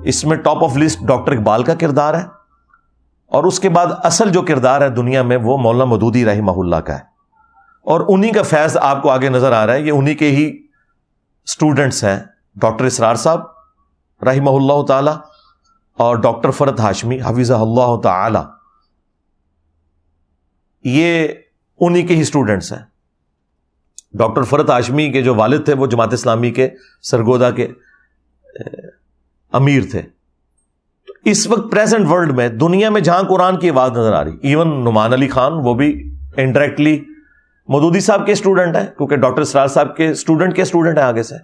اس میں top of list doctor Iqbal کا کردار ہے، اور اس کے بعد اصل جو کردار ہے دنیا میں وہ مولانا مودودی رحمہ اللہ کا ہے. اور انہی کا فیض آپ کو آگے نظر آ رہا ہے. یہ انہی کے ہی اسٹوڈنٹس ہیں ڈاکٹر اسرار صاحب رحمہ اللہ تعالی اور ڈاکٹر فرد ہاشمی حفظہ اللہ تعالی. یہ انہی کے ہی اسٹوڈنٹس ہیں. ڈاکٹر فرد ہاشمی کے جو والد تھے وہ جماعت اسلامی کے سرگودا کے امیر تھے. تو اس وقت پریزنٹ ورلڈ میں دنیا میں جہاں قرآن کی آواز نظر آ رہی، ایون نعمان علی خان وہ بھی انڈائریکٹلی مودودی صاحب کے اسٹوڈنٹ ہیں، کیونکہ ڈاکٹر اسرار صاحب کے اسٹوڈنٹ ہیں آگے سے.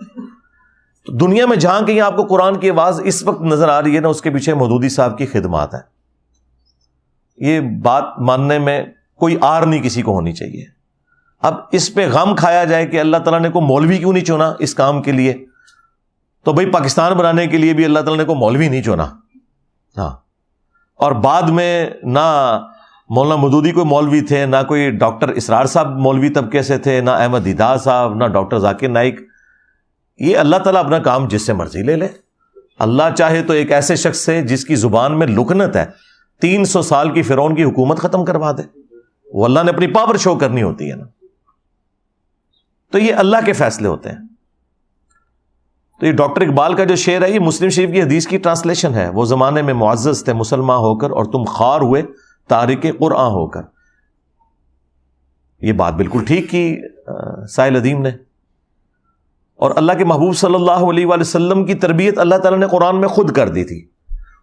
تو دنیا میں جہاں کہیں آپ کو قرآن کی آواز اس وقت نظر آ رہی ہے نا، اس کے پیچھے مودودی صاحب کی خدمات ہیں. یہ بات ماننے میں کوئی آر نہیں کسی کو ہونی چاہیے. اب اس پہ غم کھایا جائے کہ اللہ تعالیٰ نے کو مولوی کیوں نہیں چنا اس کام کے لیے، تو بھائی پاکستان بنانے کے لیے بھی اللہ تعالیٰ نے کو مولوی نہیں چنا. ہاں، اور بعد میں نہ مولانا مودودی کوئی مولوی تھے، نہ کوئی ڈاکٹر اسرار صاحب مولوی طبقے سے تھے، نہ احمد دیدار صاحب، نہ ڈاکٹر ذاکر نائک. یہ اللہ تعالیٰ اپنا کام جس سے مرضی لے لے. اللہ چاہے تو ایک ایسے شخص سے جس کی زبان میں لکنت ہے 300 سال کی فرعون کی حکومت ختم کروا دے. وہ اللہ نے اپنی پاور شو کرنی ہوتی ہے نا. تو یہ اللہ کے فیصلے ہوتے ہیں. تو یہ ڈاکٹر اقبال کا جو شعر ہے یہ مسلم شریف کی حدیث کی ٹرانسلیشن ہے. وہ زمانے میں معزز تھے مسلمان ہو کر اور تم خوار ہوئے تارک قرآن ہو کر. یہ بات بالکل ٹھیک کی ساحل ادیم نے. اور اللہ کے محبوب صلی اللہ علیہ وآلہ وسلم کی تربیت اللہ تعالیٰ نے قرآن میں خود کر دی تھی.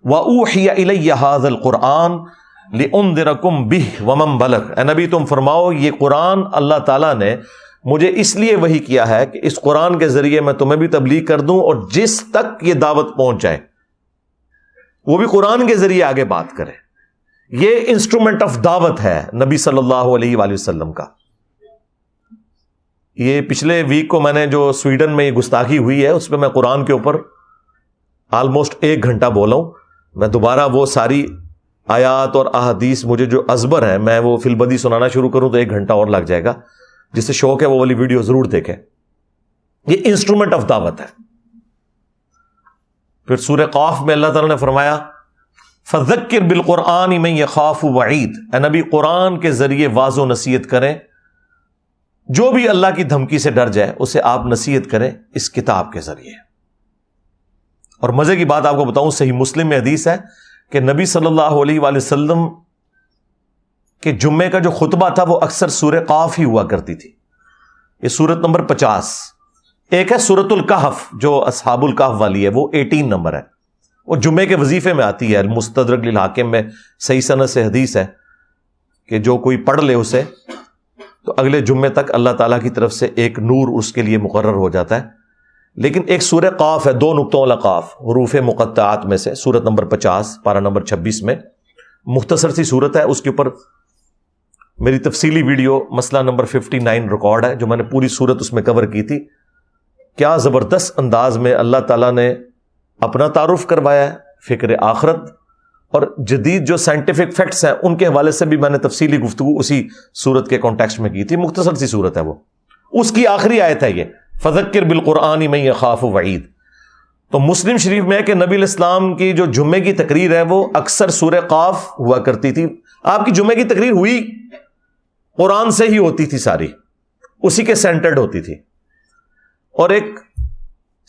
وَأُوحِيَ إِلَيَّ هَذَا الْقُرْآنُ لِأُنذِرَكُمْ بِهِ وَمَنْ بَلَغَ. اے نبی تم فرماؤ یہ قرآن اللہ تعالیٰ نے مجھے اس لیے وحی کیا ہے کہ اس قرآن کے ذریعے میں تمہیں بھی تبلیغ کر دوں اور جس تک یہ دعوت پہنچ جائے وہ بھی قرآن کے ذریعے آگے بات کرے. یہ انسٹرومنٹ آف دعوت ہے نبی صلی اللہ علیہ وآلہ وسلم کا. یہ پچھلے ویک کو میں نے جو سویڈن میں یہ گستاخی ہوئی ہے اس پہ میں قرآن کے اوپر آلموسٹ 1 گھنٹہ بولا ہوں. میں دوبارہ وہ ساری آیات اور احادیث مجھے جو ازبر ہیں میں وہ فی البدی سنانا شروع کروں تو 1 گھنٹہ اور لگ جائے گا. جس سے شوق ہے وہ والی ویڈیو ضرور دیکھیں. یہ انسٹرومنٹ آف دعوت ہے. پھر سورہ قاف میں اللہ تعالیٰ نے فرمایا فذکر بالقرآن من یخاف وعید. اے نبی قرآن کے ذریعے واض و نصیحت کریں, جو بھی اللہ کی دھمکی سے ڈر جائے اسے آپ نصیحت کریں اس کتاب کے ذریعے. اور مزے کی بات آپ کو بتاؤں, صحیح مسلم میں حدیث ہے کہ نبی صلی اللہ علیہ وآلہ وسلم کہ جمعے کا جو خطبہ تھا وہ اکثر سورہ قاف ہی ہوا کرتی تھی. یہ سورت نمبر 50. ایک ہے سورت الکہف جو اصحاب الکہف والی ہے, وہ 18 نمبر ہے. وہ جمعے کے وظیفے میں آتی ہے. المستدرک للحاکم میں صحیح سند سے حدیث ہے کہ جو کوئی پڑھ لے اسے تو اگلے جمعے تک اللہ تعالیٰ کی طرف سے ایک نور اس کے لیے مقرر ہو جاتا ہے. لیکن ایک سورہ قاف ہے, 2 نقطوں والا قاف, حروف مقطعات میں سے, سورت نمبر 50 پارہ نمبر 26 میں. مختصر سی سورت ہے. اس کے اوپر میری تفصیلی ویڈیو مسئلہ نمبر 59 ریکارڈ ہے جو میں نے پوری سورت اس میں کور کی تھی. کیا زبردست انداز میں اللہ تعالیٰ نے اپنا تعارف کروایا ہے, فکر آخرت اور جدید جو سائنٹیفک فیکٹس ہیں ان کے حوالے سے بھی میں نے تفصیلی گفتگو اسی سورت کے کانٹیکسٹ میں کی تھی. مختصر سی سورت ہے وہ. اس کی آخری آیت ہے یہ فذکر بالقرآن من یخاف وعید. تو مسلم شریف میں ہے کہ نبی علیہ السلام کی جو جمعے کی تقریر ہے وہ اکثر سورہ قاف ہوا کرتی تھی. آپ کی جمعے کی تقریر ہوئی قرآن سے ہی ہوتی تھی, ساری اسی کے سینٹرڈ ہوتی تھی. اور ایک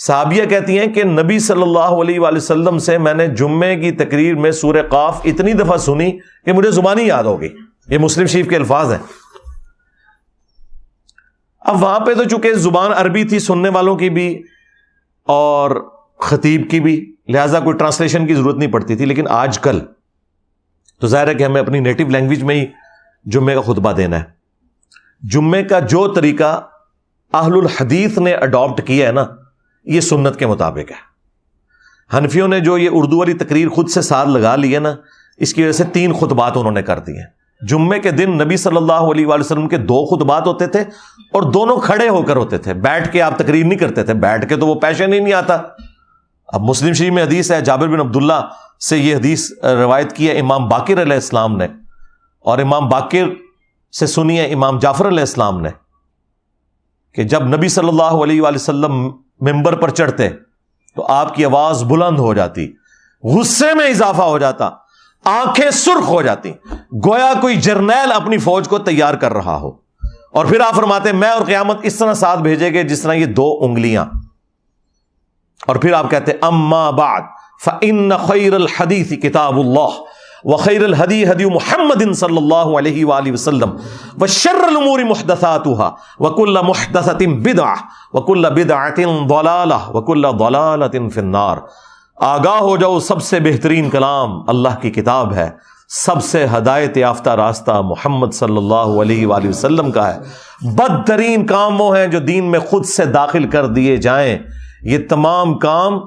صحابیہ کہتی ہیں کہ نبی صلی اللہ علیہ وآلہ وسلم سے میں نے جمعے کی تقریر میں سورہ قاف اتنی دفعہ سنی کہ مجھے زبانی یاد ہو گئی. یہ مسلم شریف کے الفاظ ہیں. اب وہاں پہ تو چونکہ زبان عربی تھی سننے والوں کی بھی اور خطیب کی بھی, لہٰذا کوئی ٹرانسلیشن کی ضرورت نہیں پڑتی تھی. لیکن آج کل تو ظاہر ہے کہ ہمیں اپنی نیٹو لینگویج میں ہی جمعے کا خطبہ دینا ہے. جمعے کا جو طریقہ اہل الحدیث نے اڈاپٹ کیا ہے نا, یہ سنت کے مطابق ہے. حنفیوں نے جو یہ اردو والی تقریر خود سے ساتھ لگا لی ہے نا, اس کی وجہ سے 3 خطبات انہوں نے کر دی ہیں. جمعے کے دن نبی صلی اللہ علیہ وآلہ وسلم کے 2 خطبات ہوتے تھے اور دونوں کھڑے ہو کر ہوتے تھے. بیٹھ کے آپ تقریر نہیں کرتے تھے, بیٹھ کے تو وہ پیشن ہی نہیں آتا. اب مسلم شریف میں حدیث ہے, جابر بن عبداللہ سے یہ حدیث روایت کی ہے امام باقر علیہ السلام نے, اور امام باقر سے سنی ہے امام جعفر علیہ السلام نے, کہ جب نبی صلی اللہ علیہ وآلہ وسلم ممبر پر چڑھتے تو آپ کی آواز بلند ہو جاتی, غصے میں اضافہ ہو جاتا, آنکھیں سرخ ہو جاتی, گویا کوئی جرنیل اپنی فوج کو تیار کر رہا ہو. اور پھر آپ فرماتے میں اور قیامت اس طرح ساتھ بھیجے گے جس طرح یہ 2 انگلیاں. اور پھر آپ کہتے اما بعد فإن خیر الحدیث کتاب اللہ وخیر الہدی ہدی محمد صلی اللہ علیہ وآلہ وسلم وشر الامور محدثاتها وکل محدثۃ بدعہ وکل بدعۃ ضلالہ وکل ضلالۃ فی النار. آگاہ ہو جاؤ, سب سے بہترین کلام اللہ کی کتاب ہے, سب سے ہدایت یافتہ راستہ محمد صلی اللہ علیہ وآلہ وسلم کا ہے. بدترین کام وہ ہیں جو دین میں خود سے داخل کر دیے جائیں. یہ تمام کام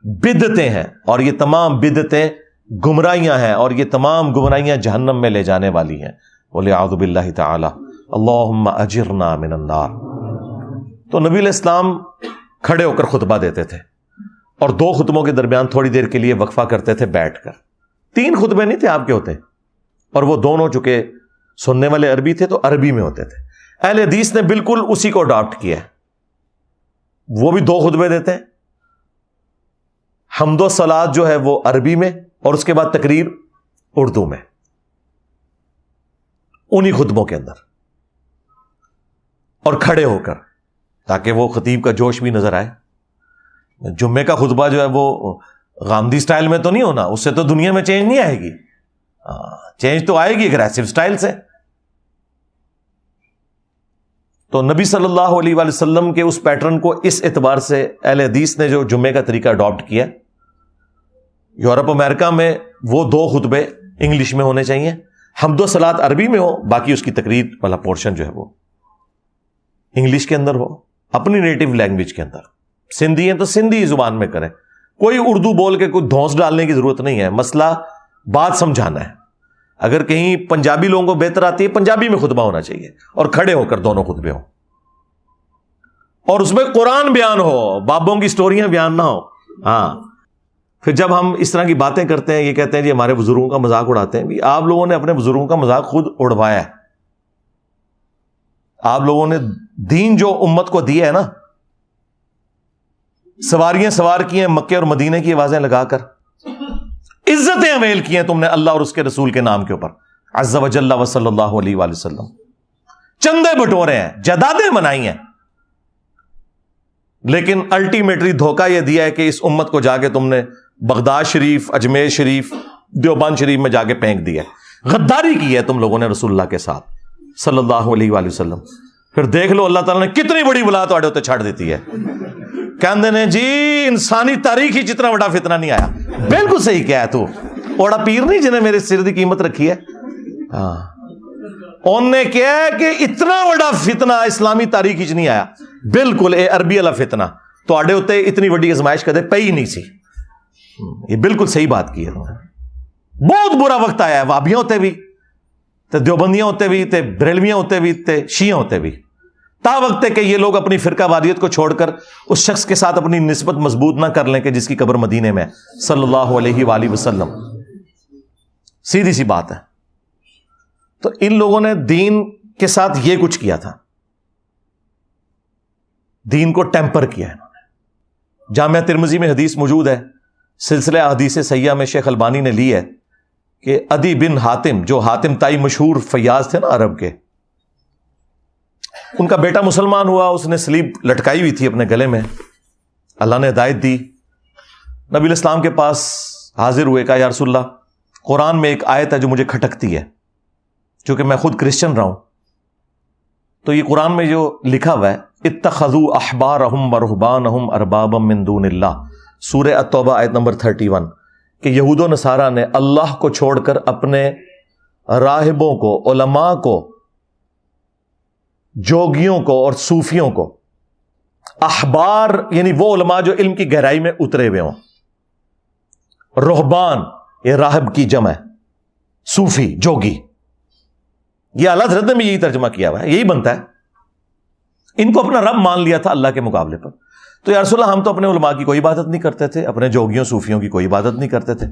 بدعتیں ہیں اور یہ تمام بدعتیں گمراہیاں ہیں اور یہ تمام گمراہیاں جہنم میں لے جانے والی ہیں. وَلِعَوْذُ بِاللَّهِ تَعَالَى اللَّهُمَّ أَجِرْنَا مِنَ النَّارِ. تو نبی علیہ السلام کھڑے ہو کر خطبہ دیتے تھے اور 2 خطبوں کے درمیان تھوڑی دیر کے لیے وقفہ کرتے تھے بیٹھ کر. 3 خطبے نہیں تھے آپ کے ہوتے, اور وہ دونوں چونکہ سننے والے عربی تھے تو عربی میں ہوتے تھے. اہل حدیث نے بالکل اسی کو اڈاپٹ کیا ہے, وہ بھی 2 خطبے دیتے ہیں. حمد و صلات جو ہے وہ عربی میں اور اس کے بعد تقریر اردو میں, انہی خطبوں کے اندر, اور کھڑے ہو کر, تاکہ وہ خطیب کا جوش بھی نظر آئے. جمعے کا خطبہ جو ہے وہ غامدی سٹائل میں تو نہیں ہونا, اس سے تو دنیا میں چینج نہیں آئے گی. چینج تو آئے گی اگریسو سٹائل سے. تو نبی صلی اللہ علیہ وآلہ وسلم کے اس پیٹرن کو اس اعتبار سے اہل حدیث نے جو جمعے کا طریقہ اڈاپٹ کیا. یورپ امریکہ میں وہ 2 خطبے انگلش میں ہونے چاہیے, حمد و صلات عربی میں ہو, باقی اس کی تقریر والا پورشن جو ہے وہ انگلش کے اندر ہو، اپنی نیٹو لینگویج کے اندر. سندھی ہیں تو سندھی زبان میں کریں، کوئی اردو بول کے کوئی دھونس ڈالنے کی ضرورت نہیں ہے. مسئلہ بات سمجھانا ہے. اگر کہیں پنجابی لوگوں کو بہتر آتی ہے، پنجابی میں خطبہ ہونا چاہیے اور کھڑے ہو کر دونوں خطبے ہوں، اور اس میں قرآن بیان ہو، بابوں کی سٹوریاں بیان نہ ہو. ہاں، پھر جب ہم اس طرح کی باتیں کرتے ہیں، یہ کہتے ہیں جی ہمارے بزرگوں کا مذاق اڑاتے ہیں، بھی آپ لوگوں نے اپنے بزرگوں کا مذاق خود اڑوایا ہے. آپ لوگوں نے دین جو امت کو دیا ہے نا، سواریاں سوار کی ہیں مکے اور مدینے کی آوازیں لگا کر، عزتیں اویل کی ہیں تم نے اللہ اور اس کے رسول کے نام کے اوپر، عز و جل و صلی اللہ علیہ وآلہ وسلم. چندے بٹورے ہیں، جدادیں منائی ہیں، لیکن الٹیمیٹلی دھوکہ یہ دیا ہے کہ اس امت کو جا کے تم نے بغداد شریف، اجمیر شریف، دیوبند شریف میں جا کے پھینک دیا. غداری کی ہے تم لوگوں نے رسول اللہ کے ساتھ صلی اللہ علیہ وآلہ وسلم. پھر دیکھ لو اللہ تعالیٰ نے کتنی بڑی بلا تھوڑے اتنے چھڑ دیتی ہے. کہندے نے جی انسانی تاریخ ہی جتنا بڑا فتنہ نہیں آیا. بالکل صحیح کہا ہے تو، اوڑا پیر نہیں جنہیں میرے سر دی قیمت رکھی ہے. ہاں، انہوں نے کیا ہے کہ اتنا بڑا فتنہ اسلامی تاریخ ہی نہیں آیا. بالکل اے عربی والا فتنہ تواڈے اوتے اتنی بڑی آزمائش کدے پئی ہی نہیں سی. یہ بالکل صحیح بات کی ہے. بہت برا وقت آیا ہے، وہابیاں ہوتے بھی تے دیوبندیاں ہوتے بھی تے بریلویاں ہوتے بھی تے شیعہ ہوتے بھی. تا وقت ہے کہ یہ لوگ اپنی فرقہ واریت کو چھوڑ کر اس شخص کے ساتھ اپنی نسبت مضبوط نہ کر لیں کہ جس کی قبر مدینے میں صلی اللہ علیہ وآلہ وسلم. سیدھی سی بات ہے. تو ان لوگوں نے دین کے ساتھ یہ کچھ کیا تھا، دین کو ٹیمپر کیا ہے. جامعہ ترمذی میں حدیث موجود ہے، سلسلہ احادیث صحیحہ میں شیخ البانی نے لی ہے کہ عدی بن حاتم، جو حاتم تائی مشہور فیاض تھے نا عرب کے، ان کا بیٹا مسلمان ہوا، اس نے سلیب لٹکائی ہوئی تھی اپنے گلے میں. اللہ نے ہدایت دی، نبی علیہ السلام کے پاس حاضر ہوئے، کہا یا رسول اللہ قرآن میں ایک آیت ہے جو مجھے کھٹکتی ہے، چونکہ میں خود کرسچن رہا ہوں. تو یہ قرآن میں جو لکھا ہوا ہے اتخذوا احبارہم ورہبانہم اربابا من دون اللہ، سورہ التوبہ آیت نمبر 31، کہ یہود و نصارہ نے اللہ کو چھوڑ کر اپنے راہبوں کو، علماء کو، جوگیوں کو اور صوفیوں کو، احبار یعنی وہ علماء جو علم کی گہرائی میں اترے ہوئے ہوں، رہبان یہ راہب کی جمع ہے، صوفی جوگی، یہ اعلیٰ حضرت نے بھی یہی ترجمہ کیا ہوا ہے، یہی بنتا ہے. ان کو اپنا رب مان لیا تھا اللہ کے مقابلے پر. تو یا رسول اللہ ہم تو اپنے علماء کی کوئی عبادت نہیں کرتے تھے، اپنے جوگیوں صوفیوں کی کوئی عبادت نہیں کرتے تھے.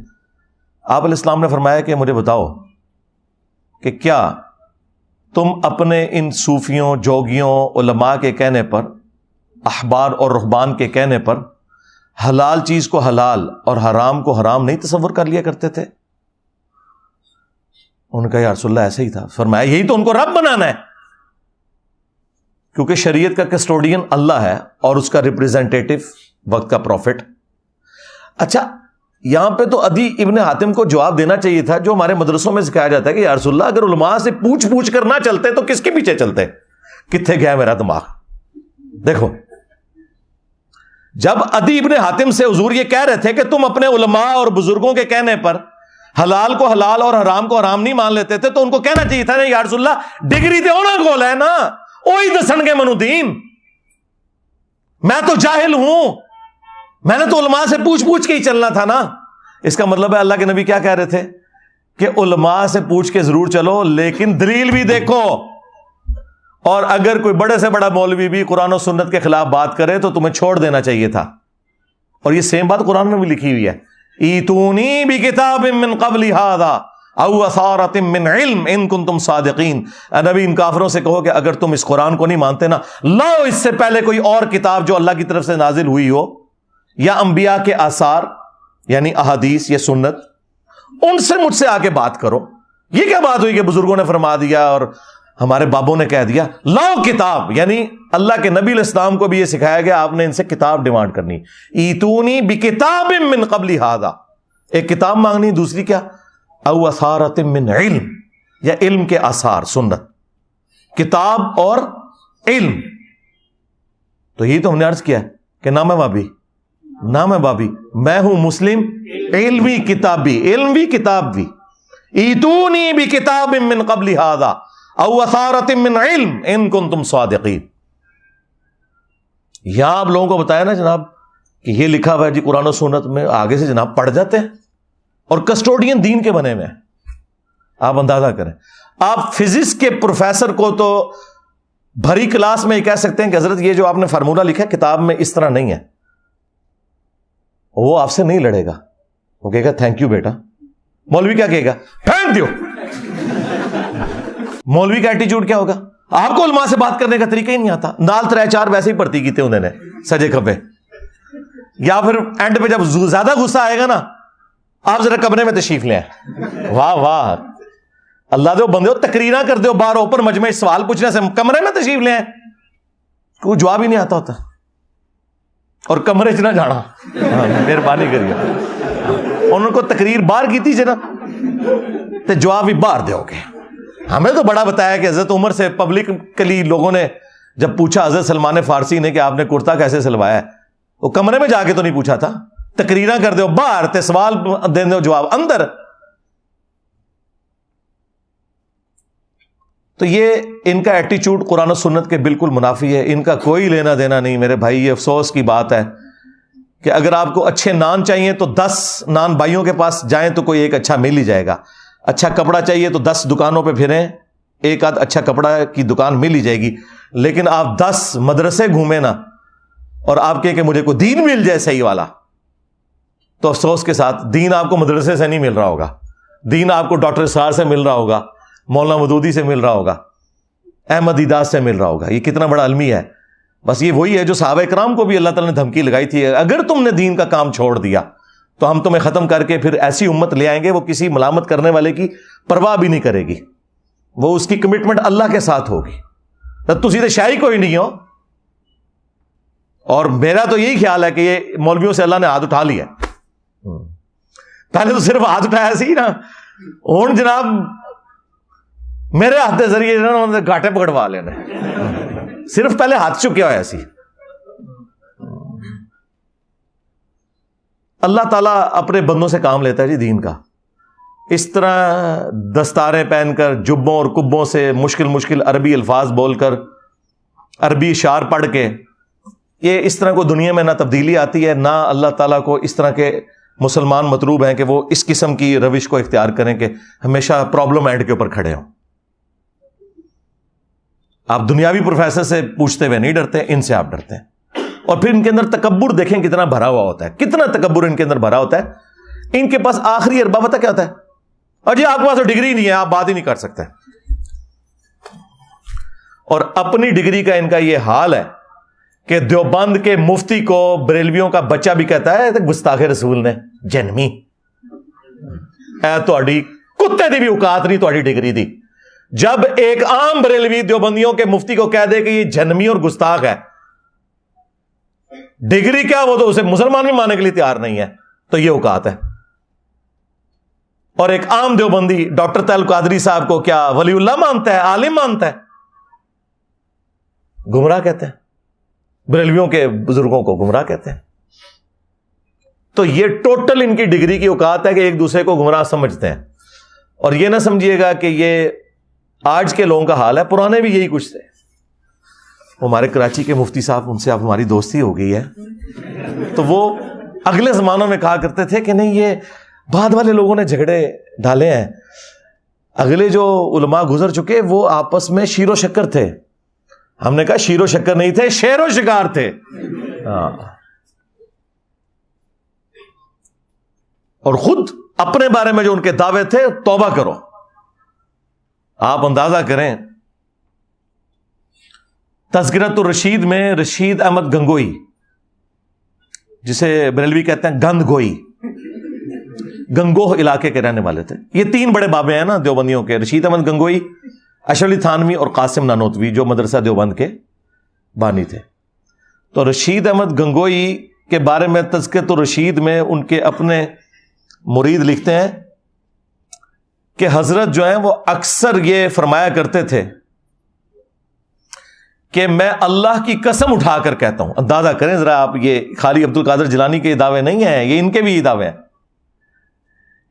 آپ علیہ السلام نے فرمایا کہ مجھے بتاؤ کہ کیا تم اپنے ان صوفیوں، جوگیوں، علماء کے کہنے پر، احبار اور رہبان کے کہنے پر حلال چیز کو حلال اور حرام کو حرام نہیں تصور کر لیا کرتے تھے؟ ان کا یا رسول اللہ ایسے ہی تھا. فرمایا یہی تو ان کو رب بنانا ہے، کیونکہ شریعت کا کسٹوڈین اللہ ہے اور اس کا ریپریزنٹیٹو وقت کا پروفٹ. اچھا، یہاں پہ تو عدی ابن حاتم کو جواب دینا چاہیے تھا، جو ہمارے مدرسوں میں سکھایا جاتا ہے کہ یا رسول اللہ اگر علماء سے پوچھ کر نہ چلتے تو کس کے پیچھے چلتے؟ کتنے گیا میرا دماغ. دیکھو، جب عدی ابن حاتم سے حضور یہ کہہ رہے تھے کہ تم اپنے علماء اور بزرگوں کے کہنے پر حلال کو حلال اور حرام کو حرام نہیں مان لیتے تھے، تو ان کو کہنا چاہیے تھا یا رسول اللہ ڈگری تے ہونا گول ہے نا، وہی دسن گے منو دین. میں تو جاہل ہوں، میں نے تو علماء سے پوچھ کے ہی چلنا تھا نا. اس کا مطلب ہے اللہ کے نبی کیا کہہ رہے تھے کہ علماء سے پوچھ کے ضرور چلو، لیکن دلیل بھی دیکھو. اور اگر کوئی بڑے سے بڑا مولوی بھی قرآن و سنت کے خلاف بات کرے تو تمہیں چھوڑ دینا چاہیے تھا. اور یہ سیم بات قرآن میں بھی لکھی ہوئی ہے، ایتونی بکتاب من قبل ھذا او اثارۃ من علم ان کنتم صادقین. نبی ان کافروں سے کہو کہ اگر تم اس قرآن کو نہیں مانتے نا، لاؤ اس سے پہلے کوئی اور کتاب جو اللہ کی طرف سے نازل ہوئی ہو، یا انبیاء کے آثار یعنی احادیث یا سنت، ان سے مجھ سے آ کے بات کرو. یہ کیا بات ہوئی کہ بزرگوں نے فرما دیا اور ہمارے بابوں نے کہہ دیا؟ لاؤ کتاب. یعنی اللہ کے نبی علیہ السلام کو بھی یہ سکھایا گیا آپ نے ان سے کتاب ڈیمانڈ کرنی. ایتونی بکتاب من قبل ھذا، ایک کتاب مانگنی، دوسری کیا؟ او اثارۃ من علم، یا علم کے آثار، سنت، کتاب اور علم. تو یہی تو ہم نے عرض کیا ہے کہ نام ہے بابی، نام ہے بابی، میں ہوں مسلم علمی کتابی، علم بھی کتاب بھی. ایتونی بکتاب من قبل ھذا او اثارۃ من علم ان کنتم صادقین. یہاں آپ لوگوں کو بتایا نا جناب کہ یہ لکھا ہوا ہے جی قرآن و سنت میں، آگے سے جناب پڑھ جاتے ہیں اور کسٹوڈین دین کے بنے ہوئے ہیں. آپ اندازہ کریں، آپ فزکس کے پروفیسر کو تو بھری کلاس میں یہ کہہ سکتے ہیں کہ حضرت یہ جو آپ نے فارمولہ لکھا ہے کتاب میں اس طرح نہیں ہے، وہ آپ سے نہیں لڑے گا، وہ کہے گا تھینک یو بیٹا. مولوی کیا کہے گا؟ Thank you. مولوی کا ایٹیچیوڈ کیا ہوگا؟ آپ کو علماء سے بات کرنے کا طریقہ ہی نہیں آتا، نال ترے چار ویسے ہی پڑتی کیتے انہوں نے سجے کھبے. یا پھر اینڈ پہ جب زیادہ غصہ آئے گا نا، آپ ذرا کمرے میں تشریف لیں. واہ واہ، اللہ دے بندے ہو، تقریراں کر دو باہر اوپر مجمع، سوال پوچھنے سے کمرے میں تشریف لیں. کوئی جواب ہی نہیں آتا ہوتا، اور کمرے چ نہ جانا، مہربانی کریے. انہوں کو تقریر باہر کی تھی جنا تو جواب بھی باہر دو گے. ہمیں تو بڑا بتایا کہ حضرت عمر سے پبلکلی لوگوں نے جب پوچھا حضرت سلمان فارسی نے کہ آپ نے کرتا کیسے سلوایا ہے، وہ کمرے میں جا کے تو نہیں پوچھا تھا، تقریراں کر دو باہر تے سوال دے دو جواب اندر. تو یہ ان کا ایٹیچیوڈ قرآن و سنت کے بالکل منافی ہے، ان کا کوئی لینا دینا نہیں میرے بھائی. یہ افسوس کی بات ہے کہ اگر آپ کو اچھے نان چاہیے تو 10 نان بھائیوں کے پاس جائیں تو کوئی ایک اچھا مل ہی جائے گا. اچھا کپڑا چاہیے تو 10 دکانوں پہ پھریں، ایک آدھ اچھا کپڑا کی دکان مل ہی جائے گی. لیکن آپ 10 مدرسے گھومیں نا اور آپ کہیں کہ مجھے کوئی دین مل جائے صحیح والا، تو افسوس کے ساتھ دین آپ کو مدرسے سے نہیں مل رہا ہوگا، دین آپ کو ڈاکٹر اسرار سے مل رہا ہوگا، مولانا مودودی سے مل رہا ہوگا، احمد دیداس سے مل رہا ہوگا. یہ کتنا بڑا علمی ہے. بس یہ وہی ہے جو صحابہ کرام کو بھی اللہ تعالیٰ نے دھمکی لگائی تھی، اگر تم نے دین کا کام چھوڑ دیا تو ہم تمہیں ختم کر کے پھر ایسی امت لے آئیں گے وہ کسی ملامت کرنے والے کی پرواہ بھی نہیں کرے گی، وہ اس کی کمٹمنٹ اللہ کے ساتھ ہوگی. تو سیدھے شاہی کوئی نہیں ہو. اور میرا تو یہی خیال ہے کہ یہ مولویوں سے اللہ نے ہاتھ اٹھا لیا. پہلے تو صرف ہاتھ اٹھایا سی نا، ہوں جناب میرے ہاتھ کے ذریعے گھاٹے پکڑوا لینا. صرف پہلے ہاتھ چکیا ہوا سی. اللہ تعالیٰ اپنے بندوں سے کام لیتا ہے جی دین کا. اس طرح دستاریں پہن کر، جبوں اور کبوں سے مشکل عربی الفاظ بول کر، عربی اشعار پڑھ کے، یہ اس طرح کو دنیا میں نہ تبدیلی آتی ہے، نہ اللہ تعالیٰ کو اس طرح کے مسلمان مطلوب ہیں کہ وہ اس قسم کی روش کو اختیار کریں کہ ہمیشہ پرابلم اینڈ کے اوپر کھڑے ہوں. آپ دنیاوی پروفیسر سے پوچھتے ہوئے نہیں ڈرتے، ان سے آپ ڈرتے ہیں. اور پھر ان کے اندر تکبر دیکھیں کتنا بھرا ہوا ہوتا ہے، کتنا تکبر ان کے اندر بھرا ہوتا ہے. ان کے پاس آخری اربا پتہ کیا ہوتا ہے؟ اور جی آپ کے پاس تو ڈگری نہیں ہے، آپ بات ہی نہیں کر سکتے. اور اپنی ڈگری کا ان کا یہ حال ہے کہ دیوبند کے مفتی کو بریلویوں کا بچہ بھی کہتا ہے گستاخ رسول نے جنمی. اے تہاڈی کتے دی بھی اوقات نہیں تہاڈی ڈگری دی. جب ایک عام بریلوی دیوبندیوں کے مفتی کو کہہ دے کہ یہ جنمی اور گستاخ ہے، ڈگری کیا، وہ تو اسے مسلمان بھی ماننے کے لیے تیار نہیں ہے، تو یہ اوقات ہے. اور ایک عام دیوبندی ڈاکٹر طاہر القادری صاحب کو کیا ولی اللہ مانتا ہے، عالم مانتا ہے؟ گمراہ کہتے ہیں. بریلویوں کے بزرگوں کو گمراہ کہتے ہیں. تو یہ ٹوٹل ان کی ڈگری کی اوقات ہے کہ ایک دوسرے کو گمراہ سمجھتے ہیں. اور یہ نہ سمجھیے گا کہ یہ آج کے لوگوں کا حال ہے، پرانے بھی یہی کچھ تھے. ہمارے کراچی کے مفتی صاحب، ان سے اب ہماری دوستی ہو گئی ہے، تو وہ اگلے زمانوں میں کہا کرتے تھے کہ نہیں، یہ بعد والے لوگوں نے جھگڑے ڈالے ہیں، اگلے جو علماء گزر چکے وہ آپس میں شیر و شکر تھے. ہم نے کہا شیر و شکر نہیں تھے، شیر و شکار تھے. اور خود اپنے بارے میں جو ان کے دعوے تھے، توبہ کرو. آپ اندازہ کریں، تذکرۃ الرشید میں رشید احمد گنگوئی، جسے بریلوی کہتے ہیں گند گوئی، گنگوہ علاقے کے رہنے والے تھے. یہ 3 بڑے بابے ہیں نا دیوبندیوں کے، رشید احمد گنگوئی، اشرف علی تھانوی اور قاسم نانوتوی، جو مدرسہ دیوبند کے بانی تھے. تو رشید احمد گنگوئی کے بارے میں تذکرۃ الرشید میں ان کے اپنے مرید لکھتے ہیں کہ حضرت جو ہیں وہ اکثر یہ فرمایا کرتے تھے کہ میں اللہ کی قسم اٹھا کر کہتا ہوں. اندازہ کریں ذرا آپ، یہ خالی عبد القادر جیلانی کے دعوے نہیں ہیں، یہ ان کے بھی یہ دعوے ہیں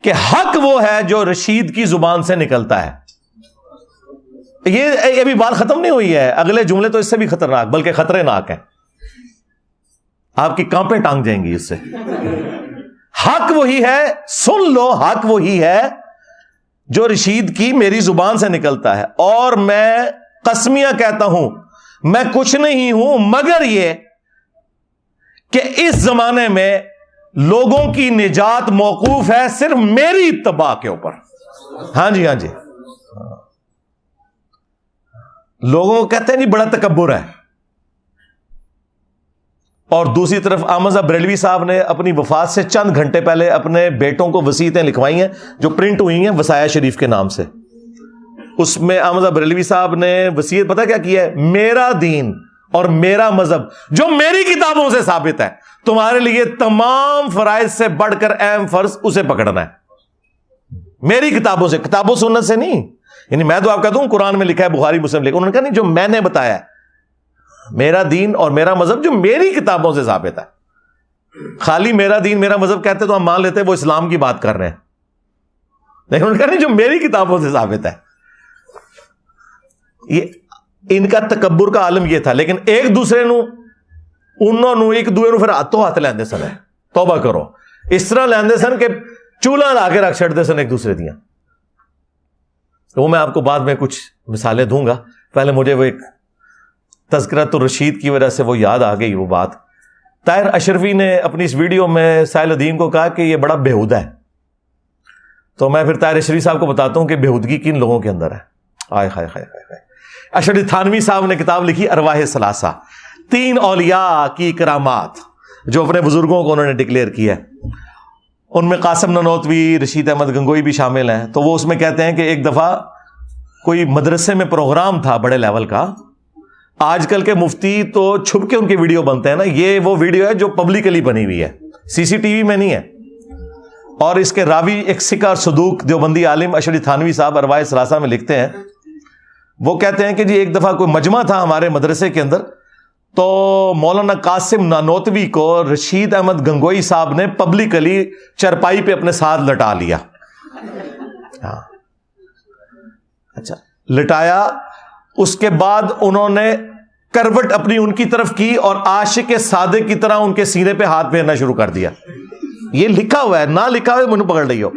کہ حق وہ ہے جو رشید کی زبان سے نکلتا ہے. یہ ابھی بات ختم نہیں ہوئی ہے، اگلے جملے تو اس سے بھی خطرناک بلکہ خطرے ناک ہیں. آپ کی کانپیں ٹانگ جائیں گی اس سے. حق وہی ہے, سن لو, حق وہی ہے جو رشید کی میری زبان سے نکلتا ہے, اور میں قسمیاں کہتا ہوں میں کچھ نہیں ہوں مگر یہ کہ اس زمانے میں لوگوں کی نجات موقوف ہے صرف میری اتباع کے اوپر. ہاں جی, ہاں جی, لوگوں کو کہتے ہیں جی بڑا تکبر ہے. اور دوسری طرف احمد صاحب بریلوی صاحب نے اپنی وفات سے چند گھنٹے پہلے اپنے بیٹوں کو وصیتیں لکھوائی ہیں جو پرنٹ ہوئی ہیں وصایا شریف کے نام سے. اس میں احمد صاحب بریلوی صاحب نے وصیت پتہ کیا کی ہے؟ میرا دین اور میرا مذہب جو میری کتابوں سے ثابت ہے, تمہارے لیے تمام فرائض سے بڑھ کر اہم فرض اسے پکڑنا ہے. میری کتابوں سے, کتابوں سنت سے نہیں. یعنی میں تو آپ کہتا ہوں قرآن میں لکھا ہے, بخاری مسلم لکھا, انہوں نے کہا نہیں, جو میں نے بتایا ہے میرا دین اور میرا مذہب جو میری کتابوں سے ثابت ہے. خالی میرا دین میرا مذہب کہتے تو ہم مان لیتے وہ اسلام کی بات کر رہے ہیں, لیکن انہوں نے کہا نہیں, جو میری کتابوں سے ثابت ہے. یہ ان کا تکبر کا عالم یہ تھا. لیکن ایک دوسرے نو انہوں ایک دوسرے نو پھر ہاتھوں ہاتھ لیندے سن. توبہ کرو, اس طرح لیندے سن کہ چولہا لا کے رکھ چھڑتے سن ایک دوسرے دیاں. وہ میں آپ کو بعد میں کچھ مثالیں دوں گا. پہلے مجھے وہ ایک تذکرۃ الرشید کی وجہ سے وہ یاد آ گئی وہ بات. طاہر اشرفی نے اپنی اس ویڈیو میں ساحل الدین کو کہا کہ یہ بڑا بےہودہ ہے. تو میں پھر طاہر اشرفی صاحب کو بتاتا ہوں کہ بےہودگی کن لوگوں کے اندر ہے. آئے ہائے ہائے ہائے. اشرف تھانوی صاحب نے کتاب لکھی ارواح ثلاثہ, 3 اولیاء کی کرامات جو اپنے بزرگوں کو انہوں نے ڈکلیئر کیا ہے. ان میں قاسم نانوتوی, رشید احمد گنگوئی بھی شامل ہیں. تو وہ اس میں کہتے ہیں کہ ایک دفعہ کوئی مدرسے میں پروگرام تھا بڑے لیول کا. آج کل کے مفتی تو چھپ کے ان کی ویڈیو بنتے ہیں نا, یہ وہ ویڈیو ہے جو پبلکلی بنی ہوئی ہے, سی سی ٹی وی میں نہیں ہے. اور اس کے راوی ایک سکہ اور صدوق دیوبندی عالم اشرف تھانوی صاحب ارواح ثلاثہ میں لکھتے ہیں, وہ کہتے ہیں کہ جی ایک دفعہ کوئی مجمع تھا ہمارے مدرسے کے اندر, تو مولانا قاسم نانوتوی کو رشید احمد گنگوئی صاحب نے پبلکلی چرپائی پہ اپنے ساتھ لٹا لیا. ہاں اچھا, لٹایا. اس کے بعد انہوں نے کروٹ اپنی ان کی طرف کی اور عاشق صادق کی طرح ان کے سینے پہ ہاتھ پھیرنا شروع کر دیا. یہ لکھا ہوا ہے, نہ لکھا ہوا مجھے پکڑ رہی ہو.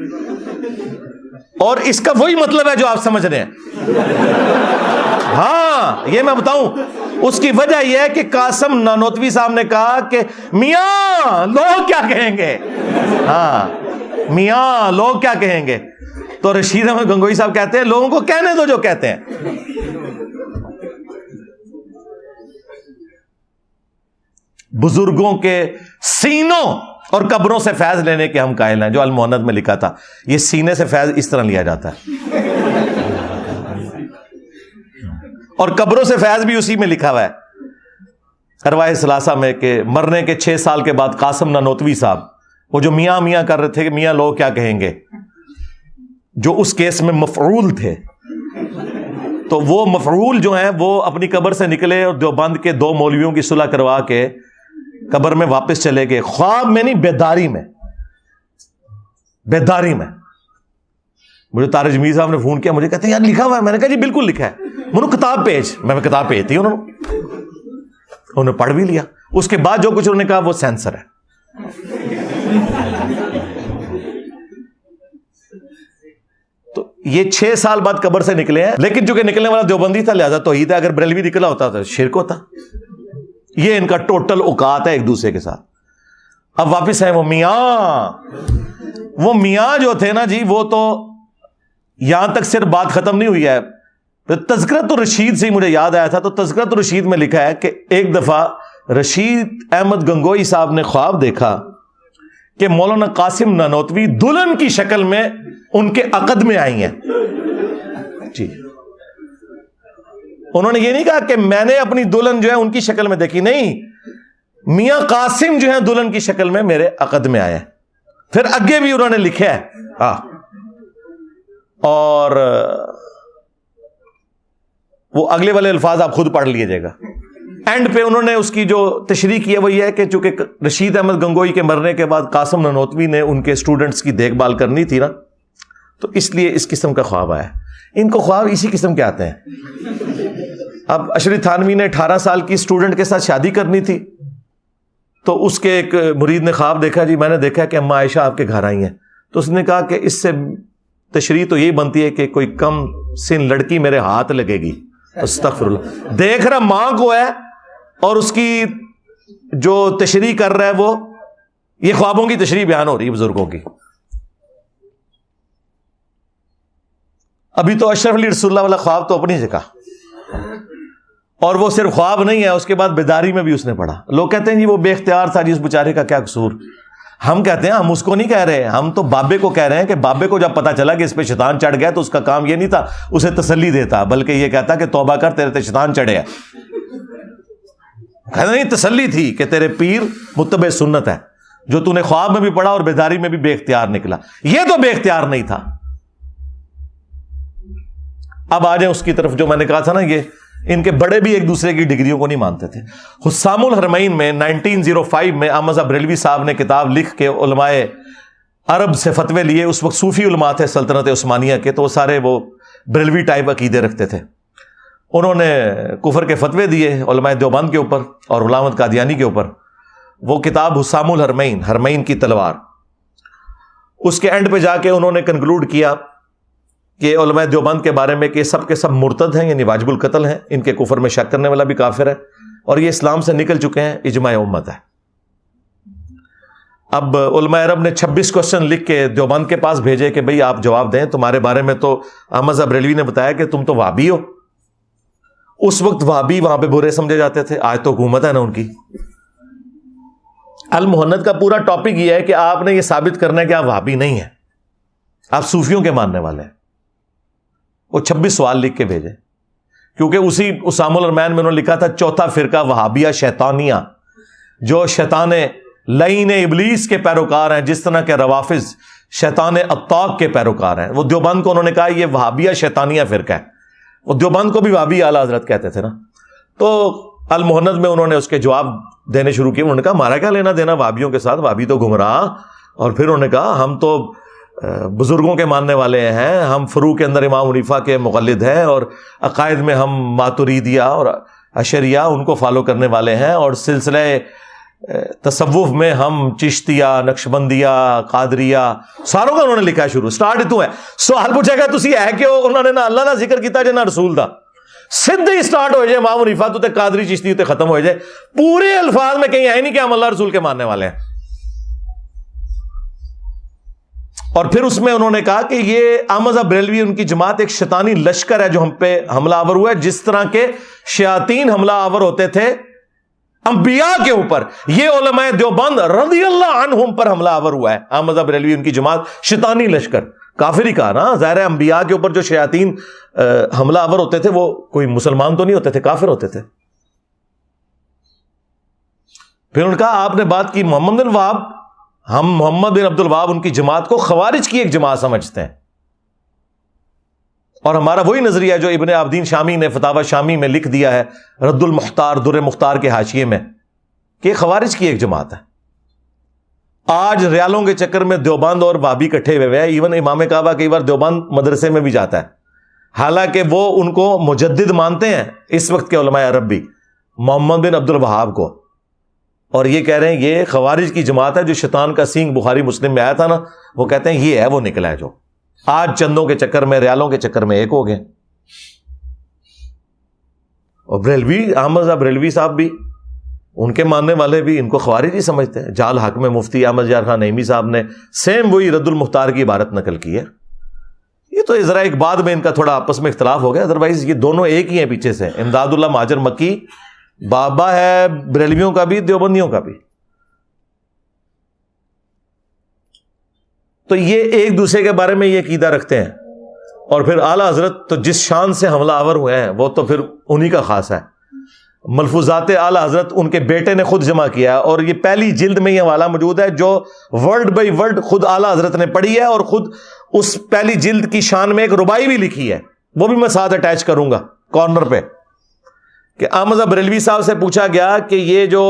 اور اس کا وہی مطلب ہے جو آپ سمجھ رہے ہیں. ہاں یہ میں بتاؤں, اس کی وجہ یہ ہے کہ قاسم نانوتوی صاحب نے کہا کہ میاں لوگ کیا کہیں گے. ہاں میاں لوگ کیا کہیں گے. تو رشید احمد گنگوئی صاحب کہتے ہیں لوگوں کو کہنے دو جو کہتے ہیں. بزرگوں کے سینوں اور قبروں سے فیض لینے کے ہم قائل ہیں, جو المؤنت میں لکھا تھا. یہ سینے سے فیض اس طرح لیا جاتا ہے, اور قبروں سے فیض بھی اسی میں لکھا ہوا ہے ارواح ثلاثہ میں, کہ مرنے کے 6 سال کے بعد قاسم نانوتوی صاحب, وہ جو میاں میاں کر رہے تھے کہ میاں لوگ کیا کہیں گے, جو اس کیس میں مفعول تھے, تو وہ مفعول جو ہیں وہ اپنی قبر سے نکلے اور دیوبند کے 2 مولویوں کی صلح کروا کے قبر میں واپس چلے گئے. خواب میں نہیں, بیداری میں, بیداری میں. مجھے طارق جمیل صاحب نے فون کیا, مجھے کہتے ہیں یار لکھا ہوا ہے. میں نے کہا جی بالکل لکھا ہے. انہوں نے کتاب بھیج, میں کتاب بھیج دی, انہوں نے پڑھ بھی لیا. اس کے بعد جو کچھ انہوں نے کہا وہ سینسر ہے. تو یہ 6 سال بعد قبر سے نکلے ہیں, لیکن چونکہ نکلنے والا دیوبندی تھا لہذا توحید ہے. اگر بریلوی نکلا ہوتا تو شرک ہوتا. یہ ان کا ٹوٹل اوقات ہے ایک دوسرے کے ساتھ. اب واپس ہے وہ میاں. وہ میاں جو تھے نا جی, وہ تو یہاں تک صرف بات ختم نہیں ہوئی ہے. تذکرۃ الرشید سے مجھے یاد آیا تھا, تو تذکرۃ الرشید میں لکھا ہے کہ ایک دفعہ رشید احمد گنگوئی صاحب نے خواب دیکھا کہ مولانا قاسم نانوتوی دلہن کی شکل میں ان کے عقد میں آئی ہیں. جی انہوں نے یہ نہیں کہا کہ میں نے اپنی دلہن جو ہے ان کی شکل میں دیکھی, نہیں, میاں قاسم جو ہے دلہن کی شکل میں میرے عقد میں آئے. پھر آگے بھی انہوں نے لکھا ہے. ہاں, اور وہ اگلے والے الفاظ آپ خود پڑھ لیجیے گا. اینڈ پہ انہوں نے اس کی جو تشریح کی ہے وہ یہ ہے کہ چونکہ رشید احمد گنگوئی کے مرنے کے بعد قاسم نانوتوی نے ان کے اسٹوڈنٹس کی دیکھ بھال کرنی تھی نا, تو اس لیے اس قسم کا خواب آیا. ان کو خواب اسی قسم کے آتے ہیں. اب اشرف تھانوی نے 18 سال کی اسٹوڈنٹ کے ساتھ شادی کرنی تھی, تو اس کے ایک مرید نے خواب دیکھا، جی میں نے دیکھا کہ اما عائشہ آپ کے گھر آئی ہیں. تو اس نے کہا کہ اس سے تشریح تو یہی بنتی ہے کہ کوئی کم سن لڑکی میرے ہاتھ لگے گی. استغفر اللہ. دیکھ رہا ماں کو ہے اور اس کی جو تشریح کر رہا ہے وہ یہ خوابوں کی تشریح بیان ہو رہی ہے بزرگوں کی. ابھی تو اشرف علی رسول اللہ والا خواب تو اپنی جگہ، اور وہ صرف خواب نہیں ہے، اس کے بعد بیداری میں بھی اس نے پڑھا. لوگ کہتے ہیں جی وہ بے اختیار تھا، جی اس بیچارے کا کیا قصور. ہم کہتے ہیں ہم اس کو نہیں کہہ رہے، ہم تو بابے کو کہہ رہے ہیں کہ بابے کو جب پتا چلا کہ اس پہ شیطان چڑھ گیا تو اس کا کام یہ نہیں تھا اسے تسلی دیتا، بلکہ یہ کہتا کہ توبہ کر تیرے تے شیطان چڑھے ہے. کہتا نہیں، تسلی تھی کہ تیرے پیر متبع سنت ہے، جو تو نے خواب میں بھی پڑھا اور بیداری میں بھی بے اختیار نکلا. یہ تو بے اختیار نہیں تھا. اب آ جائیں اس کی طرف جو میں نے کہا تھا نا، یہ ان کے بڑے بھی ایک دوسرے کی ڈگریوں کو نہیں مانتے تھے. حسام الحرمین میں 1905 میں احمد رضا بریلوی صاحب نے کتاب لکھ کے علماء عرب سے فتوے لیے. اس وقت صوفی علماء تھے سلطنت عثمانیہ کے، تو وہ سارے وہ بریلوی ٹائپ عقیدے رکھتے تھے. انہوں نے کفر کے فتوے دیے علماء دیوبند کے اوپر اور غلام احمد قادیانی کے اوپر. وہ کتاب حسام الحرمین، حرمین کی تلوار، اس کے اینڈ پہ جا کے انہوں نے کنکلوڈ کیا کہ علماء دیوبند کے بارے میں کہ سب کے سب مرتد ہیں، یعنی واجب القتل ہیں، ان کے کفر میں شک کرنے والا بھی کافر ہے، اور یہ اسلام سے نکل چکے ہیں، اجماع امت ہے. اب علماء عرب نے 26 کوسچن لکھ کے دیوبند کے پاس بھیجے کہ بھئی آپ جواب دیں، تمہارے بارے میں تو احمد رضا بریلوی نے بتایا کہ تم تو وہابی ہو. اس وقت وہابی وہاں پہ برے سمجھے جاتے تھے، آج تو حکومت ہے نا ان کی. المہند کا پورا ٹاپک یہ ہے کہ آپ نے یہ ثابت کرنا ہے کہ آپ وہابی نہیں ہیں، آپ صوفیوں کے ماننے والے ہیں. وہ 26 سوال لکھ کے بھیجے، کیونکہ اسی اسام الحرمین میں انہوں نے لکھا تھا چوتھا فرقہ وہابیہ شیطانیہ، جو شیطان لعین ابلیس کے پیروکار ہیں، جس طرح کے روافظ شیطان اطاق کے پیروکار ہیں. وہ دیوبند کو انہوں نے کہا یہ وہابیہ شیطانیہ فرقہ ہے. وہ دیوبند کو بھی وہابی اعلیٰ حضرت کہتے تھے نا. تو المہند میں انہوں نے اس کے جواب دینے شروع کیے. انہوں نے کہا ہمارا کیا لینا دینا وہابیوں کے ساتھ، وہابی تو گمراہ. اور پھر انہوں نے کہا ہم تو بزرگوں کے ماننے والے ہیں، ہم فروع کے اندر امام حنیفہ کے مقلد ہیں، اور عقائد میں ہم ماتریدیہ اور اشعریہ ان کو فالو کرنے والے ہیں، اور سلسلہ تصوف میں ہم چشتیہ، نقشبندیہ، قادریہ، ساروں کا انہوں نے لکھا شروع. سٹارٹ تو ہے. سوال پوچھا گیا تسی ہے کہ انہوں نے نہ اللہ نہ ذکر کیتا جے نہ رسول دا. سیدھے ہی سٹارٹ ہو جائے امام حنیفہ تو تے قادری چشتی تے ختم ہو جائے. پورے الفاظ میں کہیں ہے نہیں کہ ہم اللہ رسول کے ماننے والے ہیں. اور پھر اس میں انہوں نے کہا کہ یہ احمد رضا بریلوی ان کی جماعت ایک شیطانی لشکر ہے جو ہم پہ حملہ آور ہوا ہے، جس طرح کے شیاطین حملہ آور ہوتے تھے انبیاء کے اوپر، یہ علماء دیوبند رضی اللہ عنہم پر حملہ آور ہوا ہے. احمد رضا بریلوی ان کی جماعت شیطانی لشکر. کافر ہی کہا نا، ظاہر ہے انبیاء کے اوپر جو شیاطین حملہ آور ہوتے تھے وہ کوئی مسلمان تو نہیں ہوتے تھے، کافر ہوتے تھے. پھر انہوں نے کہا آپ نے بات کی محمد بن وہاب، ہم محمد بن عبد الوہاب ان کی جماعت کو خوارج کی ایک جماعت سمجھتے ہیں، اور ہمارا وہی نظریہ جو ابن عابدین شامی نے فتاوی شامی میں لکھ دیا ہے رد المختار در مختار کے حاشیے میں، کہ خوارج کی ایک جماعت ہے. آج ریالوں کے چکر میں دیوبند اور وہابی کٹھے ہوئے ہیں. ایون امام کعبہ کئی بار دیوبند مدرسے میں بھی جاتا ہے، حالانکہ وہ ان کو مجدد مانتے ہیں اس وقت کے علماء عرب بھی، محمد بن عبد الوہاب کو. اور یہ کہہ رہے ہیں یہ خوارج کی جماعت ہے جو شیطان کا سینگ بخاری مسلم میں آیا تھا نا، وہ کہتے ہیں یہ ہے وہ نکلا ہے جو آج چندوں کے چکر میں، ریالوں کے چکر میں ایک ہو گئے. اور بریلوی، احمد رضا بریلوی صاحب بھی، ان کے ماننے والے بھی ان کو خوارج ہی سمجھتے ہیں. جال حق میں مفتی احمد یار خان نعیمی صاحب نے سیم وہی رد المختار کی عبارت نقل کی ہے. یہ تو ذرا ایک بعد میں ان کا تھوڑا آپس میں اختلاف ہو گیا، ادروائز یہ دونوں ایک ہی ہیں پیچھے سے. امداد اللہ مہاجر مکی بابا ہے بریلویوں کا بھی دیوبندیوں کا بھی. تو یہ ایک دوسرے کے بارے میں یہ عقیدہ رکھتے ہیں. اور پھر اعلیٰ حضرت تو جس شان سے حملہ آور ہوئے ہیں وہ تو پھر انہی کا خاص ہے. ملفوظات اعلیٰ حضرت ان کے بیٹے نے خود جمع کیا، اور یہ پہلی جلد میں یہ حوالہ موجود ہے جو ورڈ بائی ورڈ خود اعلیٰ حضرت نے پڑھی ہے، اور خود اس پہلی جلد کی شان میں ایک ربائی بھی لکھی ہے، وہ بھی میں ساتھ اٹیچ کروں گا کارنر پہ. کہ احمد رضا بریلوی صاحب سے پوچھا گیا کہ یہ جو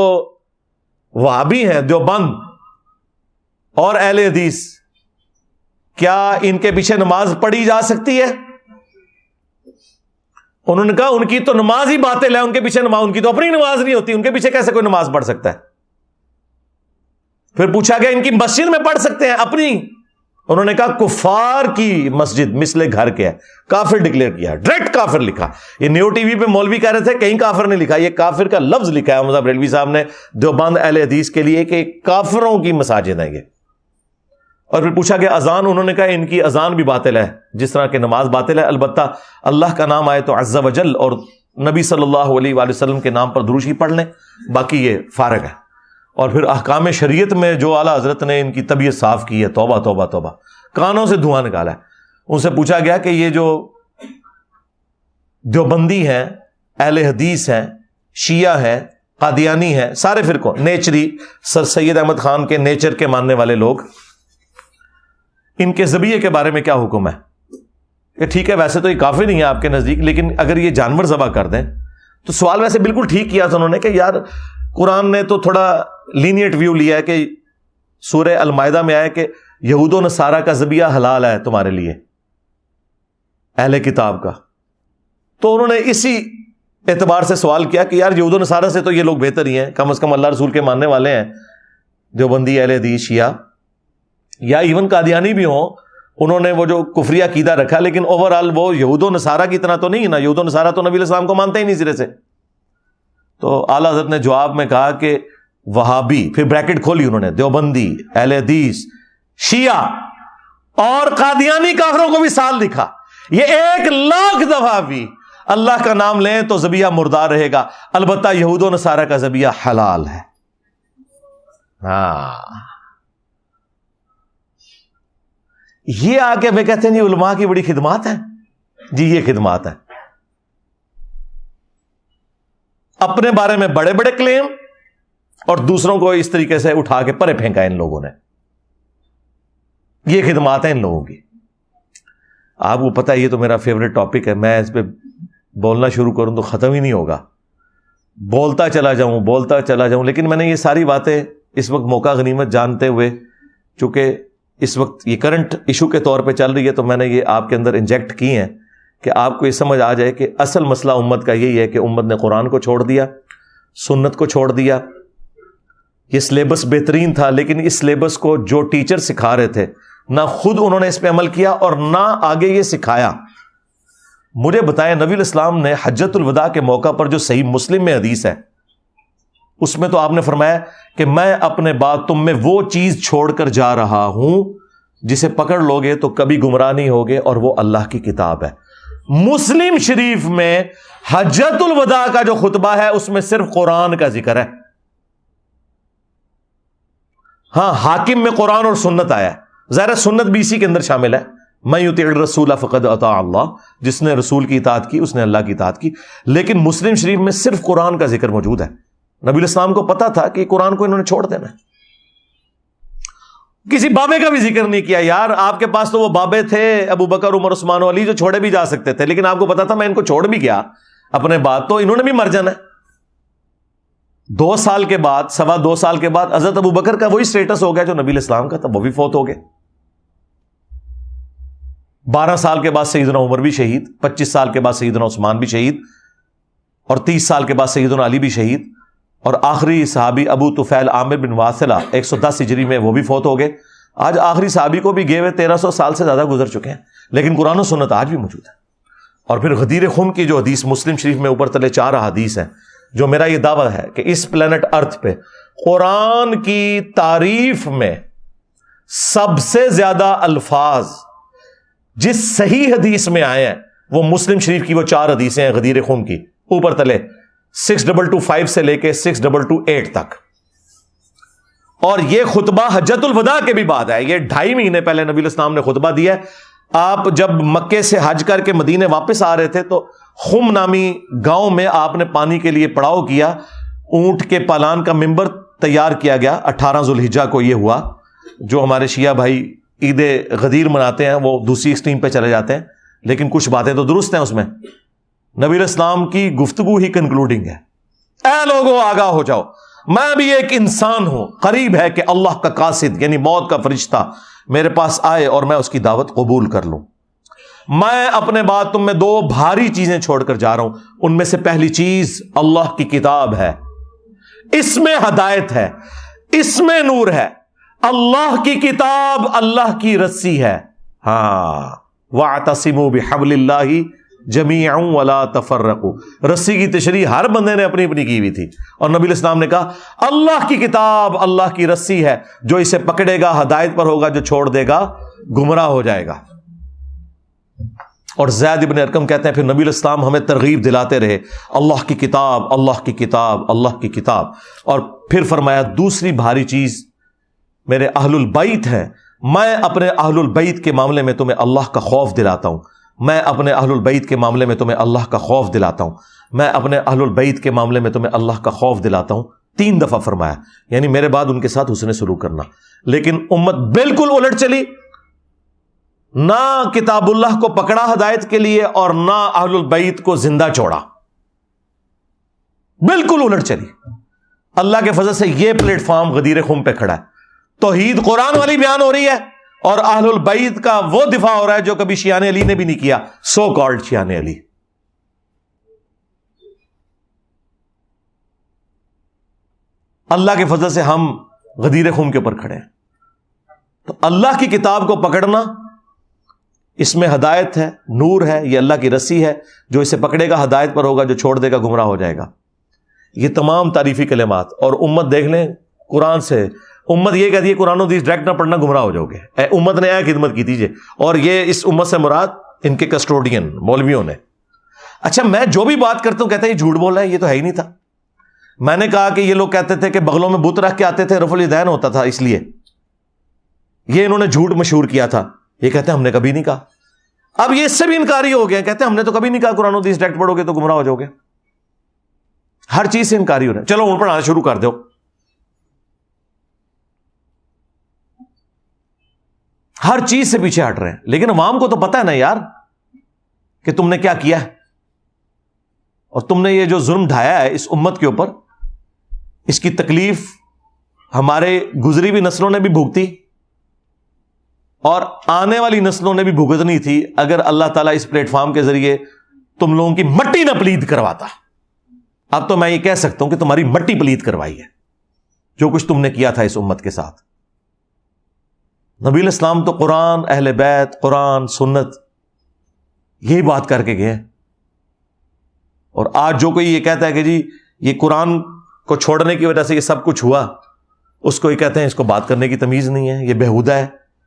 وہابی ہیں دیوبند اور اہل حدیث، کیا ان کے پیچھے نماز پڑھی جا سکتی ہے؟ انہوں نے کہا ان کی تو نماز ہی باطل ہے، ان کے پیچھے نماز، ان کی تو اپنی نماز نہیں ہوتی، ان کے پیچھے کیسے کوئی نماز پڑھ سکتا ہے؟ پھر پوچھا گیا ان کی مسجد میں پڑھ سکتے ہیں اپنی؟ انہوں نے کہا کفار کی مسجد مثل گھر کے ہے. کافر ڈکلیئر کیا, ڈائریکٹ کافر لکھا. یہ نیو ٹی وی پہ مولوی کہہ رہے تھے کہیں کافر نہیں لکھا, یہ کافر کا لفظ لکھا ہے مذہب ریلوی صاحب نے دیوبند اہل حدیث کے لیے کہ کافروں کی مساجد ہیں یہ. اور پھر پوچھا گیا اذان, انہوں نے کہا ان کی اذان بھی باطل ہے جس طرح کہ نماز باطل ہے, البتہ اللہ کا نام آئے تو عز و جل اور نبی صلی اللہ علیہ وآلہ وسلم کے نام پر دروشی پڑھ لیں, باقی یہ فارغ ہے. اور پھر احکام شریعت میں جو اعلیٰ حضرت نے ان کی طبیعت صاف کی ہے, توبہ توبہ توبہ, کانوں سے دھواں نکالا ہے. ان سے پوچھا گیا کہ یہ جو دیوبندی ہیں, اہل حدیث ہیں, شیعہ ہیں, قادیانی ہیں, سارے فرقوں, نیچری سر سید احمد خان کے نیچر کے ماننے والے لوگ, ان کے ذبیحے کے بارے میں کیا حکم ہے؟ کہ ٹھیک ہے ویسے تو یہ کافی نہیں ہے آپ کے نزدیک, لیکن اگر یہ جانور ذبح کر دیں تو سوال ویسے بالکل ٹھیک کیا تھا انہوں نے کہ یار قرآن نے تو تھوڑا لینیٹ ویو لیا ہے کہ سورہ المائدہ میں آیا کہ یہود و نصارہ کا ذبیحہ حلال ہے تمہارے لیے, اہل کتاب کا. تو انہوں نے اسی اعتبار سے سوال کیا کہ یار یہود و نصارہ سے تو یہ لوگ بہتر ہی ہیں, کم از کم اللہ رسول کے ماننے والے ہیں, دیوبندی, اہل حدیث, شیعہ یا ایون قادیانی بھی ہوں, انہوں نے وہ جو کفری عقیدہ رکھا, لیکن اوور آل وہ یہود و نصارہ کی طرح تو نہیں ہے نا. یہود و نصارہ تو نبی علیہ السلام کو مانتے ہی نہیں سرے سے. تو اعلیٰ حضرت نے جواب میں کہا کہ وہابی, پھر بریکٹ کھولی انہوں نے, دیوبندی, اہل حدیث, شیعہ اور قادیانی کافروں کو بھی سال دکھا. یہ 1,00,000 دفعہ بھی اللہ کا نام لیں تو ذبیحہ مردار رہے گا, البتہ یہود و نصارہ کا ذبیحہ حلال ہے. ہاں یہ آ کے میں کہتے ہیں یہ علماء کی بڑی خدمات ہیں. جی یہ خدمات ہیں. اپنے بارے میں بڑے بڑے کلیم اور دوسروں کو اس طریقے سے اٹھا کے پرے پھینکا ان لوگوں نے. یہ خدمات ہیں ان لوگوں کی. آپ کو پتہ ہے یہ تو میرا فیوریٹ ٹاپک ہے, میں اس پہ بولنا شروع کروں تو ختم ہی نہیں ہوگا, بولتا چلا جاؤں. لیکن میں نے یہ ساری باتیں اس وقت موقع غنیمت جانتے ہوئے, چونکہ اس وقت یہ کرنٹ ایشو کے طور پہ چل رہی ہے, تو میں نے یہ آپ کے اندر انجیکٹ کی ہیں کہ آپ کو یہ سمجھ آ جائے کہ اصل مسئلہ امت کا یہی ہے کہ امت نے قرآن کو چھوڑ دیا, سنت کو چھوڑ دیا. یہ سلیبس بہترین تھا, لیکن اس سلیبس کو جو ٹیچر سکھا رہے تھے نہ خود انہوں نے اس پہ عمل کیا اور نہ آگے یہ سکھایا. مجھے بتائیں نبی الاسلام نے حجۃ الوداع کے موقع پر جو صحیح مسلم میں حدیث ہے اس میں تو آپ نے فرمایا کہ میں اپنے بعد تم میں وہ چیز چھوڑ کر جا رہا ہوں جسے پکڑ لوگے تو کبھی گمراہ نہیں ہوگے, اور وہ اللہ کی کتاب ہے. مسلم شریف میں حجۃ الوداع کا جو خطبہ ہے اس میں صرف قرآن کا ذکر ہے. ہاں حاکم میں قرآن اور سنت آیا ہے, ظاہر سنت بھی اسی کے اندر شامل ہے. من یطع الرسول فقد اطاع اللہ, جس نے رسول کی اطاعت کی اس نے اللہ کی اطاعت کی. لیکن مسلم شریف میں صرف قرآن کا ذکر موجود ہے. نبی الاسلام کو پتا تھا کہ قرآن کو انہوں نے چھوڑ دینا ہے. کسی بابے کا بھی ذکر نہیں کیا. یار آپ کے پاس تو وہ بابے تھے ابو بکر, عمر, عثمان و علی جو چھوڑے بھی جا سکتے تھے, لیکن آپ کو پتا تھا میں ان کو چھوڑ بھی گیا اپنے بعد تو انہوں نے بھی مر جانا ہے. 2 سال کے بعد, 2.25 سال کے بعد حضرت ابو بکر کا وہی سٹیٹس ہو گیا جو نبی علیہ السلام کا تھا, وہ بھی فوت ہو گئے. 12 سال کے بعد سیدنا عمر بھی شہید, 25 سال کے بعد سیدنا عثمان بھی شہید, اور 30 سال کے بعد سیدنا علی بھی شہید, اور آخری صحابی ابو طفیل عامر بن واصلہ 110 ہجری میں وہ بھی فوت ہو گئے. آج آخری صحابی کو بھی گئے ہوئے 1300 سال سے زیادہ گزر چکے ہیں, لیکن قرآن و سنت آج بھی موجود ہے. اور پھر غدیر خون کی جو حدیث مسلم شریف میں اوپر تلے 4 حدیث ہیں, جو میرا یہ دعویٰ ہے کہ اس پلانٹ ارتھ پہ قرآن کی تعریف میں سب سے زیادہ الفاظ جس صحیح حدیث میں آئے ہیں وہ مسلم شریف کی وہ 4 حدیثیں ہیں غدیر خون کی, اوپر تلے 6225 سے لے کے 6228 تک. اور یہ خطبہ حجۃ الوداع کے بھی بعد ہے. یہ 2.5 مہینے پہلے نبی الاسلام نے خطبہ دیا ہے. آپ جب مکے سے حج کر کے مدینے واپس آ رہے تھے تو خم نامی گاؤں میں آپ نے پانی کے لیے پڑاؤ کیا. اونٹ کے پالان کا ممبر تیار کیا گیا. 18 ذوالحجہ کو یہ ہوا. جو ہمارے شیعہ بھائی عید غدیر مناتے ہیں وہ دوسری ایکسٹریم پہ چلے جاتے ہیں, لیکن کچھ باتیں تو درست ہیں اس میں. نبی علیہ السلام کی گفتگو ہی کنکلوڈنگ ہے. اے لوگوں آگاہ ہو جاؤ, میں بھی ایک انسان ہوں, قریب ہے کہ اللہ کا قاصد یعنی موت کا فرشتہ میرے پاس آئے اور میں اس کی دعوت قبول کر لوں. میں اپنے بعد تم میں 2 بھاری چیزیں چھوڑ کر جا رہا ہوں. ان میں سے پہلی چیز اللہ کی کتاب ہے, اس میں ہدایت ہے, اس میں نور ہے. اللہ کی کتاب اللہ کی رسی ہے. ہاں وَاعْتَصِمُوا بِحَبْلِ اللَّهِ جَمِيعًا وَلَا تَفَرَّقُوا. رسی کی تشریح ہر بندے نے اپنی اپنی کی ہوئی تھی, اور نبی علیہ السلام نے کہا اللہ کی کتاب اللہ کی رسی ہے, جو اسے پکڑے گا ہدایت پر ہوگا, جو چھوڑ دے گا گمراہ ہو جائے گا. اور زید ابن ارقم کہتے ہیں پھر نبی علیہ السلام ہمیں ترغیب دلاتے رہے اللہ کی کتاب اللہ کی کتاب اللہ کی کتاب. اور پھر فرمایا دوسری بھاری چیز میرے اہل البیت ہیں, میں اپنے اہل البیت کے معاملے میں تمہیں اللہ کا خوف دلاتا ہوں, میں اپنے اہل البیت کے معاملے میں تمہیں اللہ کا خوف دلاتا ہوں, میں اپنے اہل البیت کے معاملے میں تمہیں اللہ کا خوف دلاتا ہوں. 3 دفعہ فرمایا, یعنی میرے بعد ان کے ساتھ حسن سلوک کرنا. لیکن امت بالکل الٹ چلی, نہ کتاب اللہ کو پکڑا ہدایت کے لیے اور نہ اہل البیت کو زندہ چھوڑا, بالکل الٹ چلی. اللہ کے فضل سے یہ پلیٹ فارم غدیر خم پہ کھڑا ہے, توحید قرآن والی بیان ہو رہی ہے اور اہل البیت کا وہ دفاع ہو رہا ہے جو کبھی شیعان علی نے بھی نہیں کیا, سو کالڈ شیعان علی. اللہ کے فضل سے ہم غدیر خم کے اوپر کھڑے ہیں. تو اللہ کی کتاب کو پکڑنا, اس میں ہدایت ہے, نور ہے, یہ اللہ کی رسی ہے, جو اسے پکڑے گا ہدایت پر ہوگا, جو چھوڑ دے گا گمراہ ہو جائے گا. یہ تمام تعریفی کلمات. اور امت دیکھ لیں قرآن سے, امت یہ کہتی ہے قرآن و حدیث ڈائریکٹ نہ پڑھنا گمراہ ہو جاؤ گے. امت نے آیا خدمت کی تیجیے, اور یہ اس امت سے مراد ان کے کسٹوڈین مولویوں نے. اچھا میں جو بھی بات کرتا ہوں کہتے ہیں یہ جھوٹ بول رہا ہے, یہ تو ہے ہی نہیں تھا. میں نے کہا کہ یہ لوگ کہتے تھے کہ بغلوں میں بت رکھ کے آتے تھے, رفع الیدین ہوتا تھا, اس لیے یہ انہوں نے جھوٹ مشہور کیا تھا. یہ کہتے ہیں ہم نے کبھی نہیں کہا. اب یہ اس سے بھی انکاری ہو گیا, کہتے ہیں ہم نے تو کبھی نہیں کہا قرآن و حدیث ڈائریکٹ پڑھو گے تو گمراہ ہو جاؤ گے. ہر چیز سے انکاری ہو رہا ہے. چلو ان پڑھانا شروع کر دو. ہر چیز سے پیچھے ہٹ رہے ہیں, لیکن عوام کو تو پتہ ہے نا یار کہ تم نے کیا کیا ہے, اور تم نے یہ جو ظلم ڈھایا ہے اس امت کے اوپر, اس کی تکلیف ہمارے گزری ہوئی نسلوں نے بھی بھگتی اور آنے والی نسلوں نے بھی بھگتنی تھی اگر اللہ تعالیٰ اس پلیٹ فارم کے ذریعے تم لوگوں کی مٹی نہ پلید کرواتا. اب تو میں یہ کہہ سکتا ہوں کہ تمہاری مٹی پلید کروائی ہے جو کچھ تم نے کیا تھا اس امت کے ساتھ. نبی علیہ السلام تو قرآن, اہل بیت, قرآن, سنت, یہی بات کر کے گئے. اور آج جو کوئی یہ کہتا ہے کہ جی یہ قرآن کو چھوڑنے کی وجہ سے یہ سب کچھ ہوا, اس کو یہ کہتے ہیں اس کو بات کرنے کی تمیز نہیں ہے, یہ بےہودہ ہے,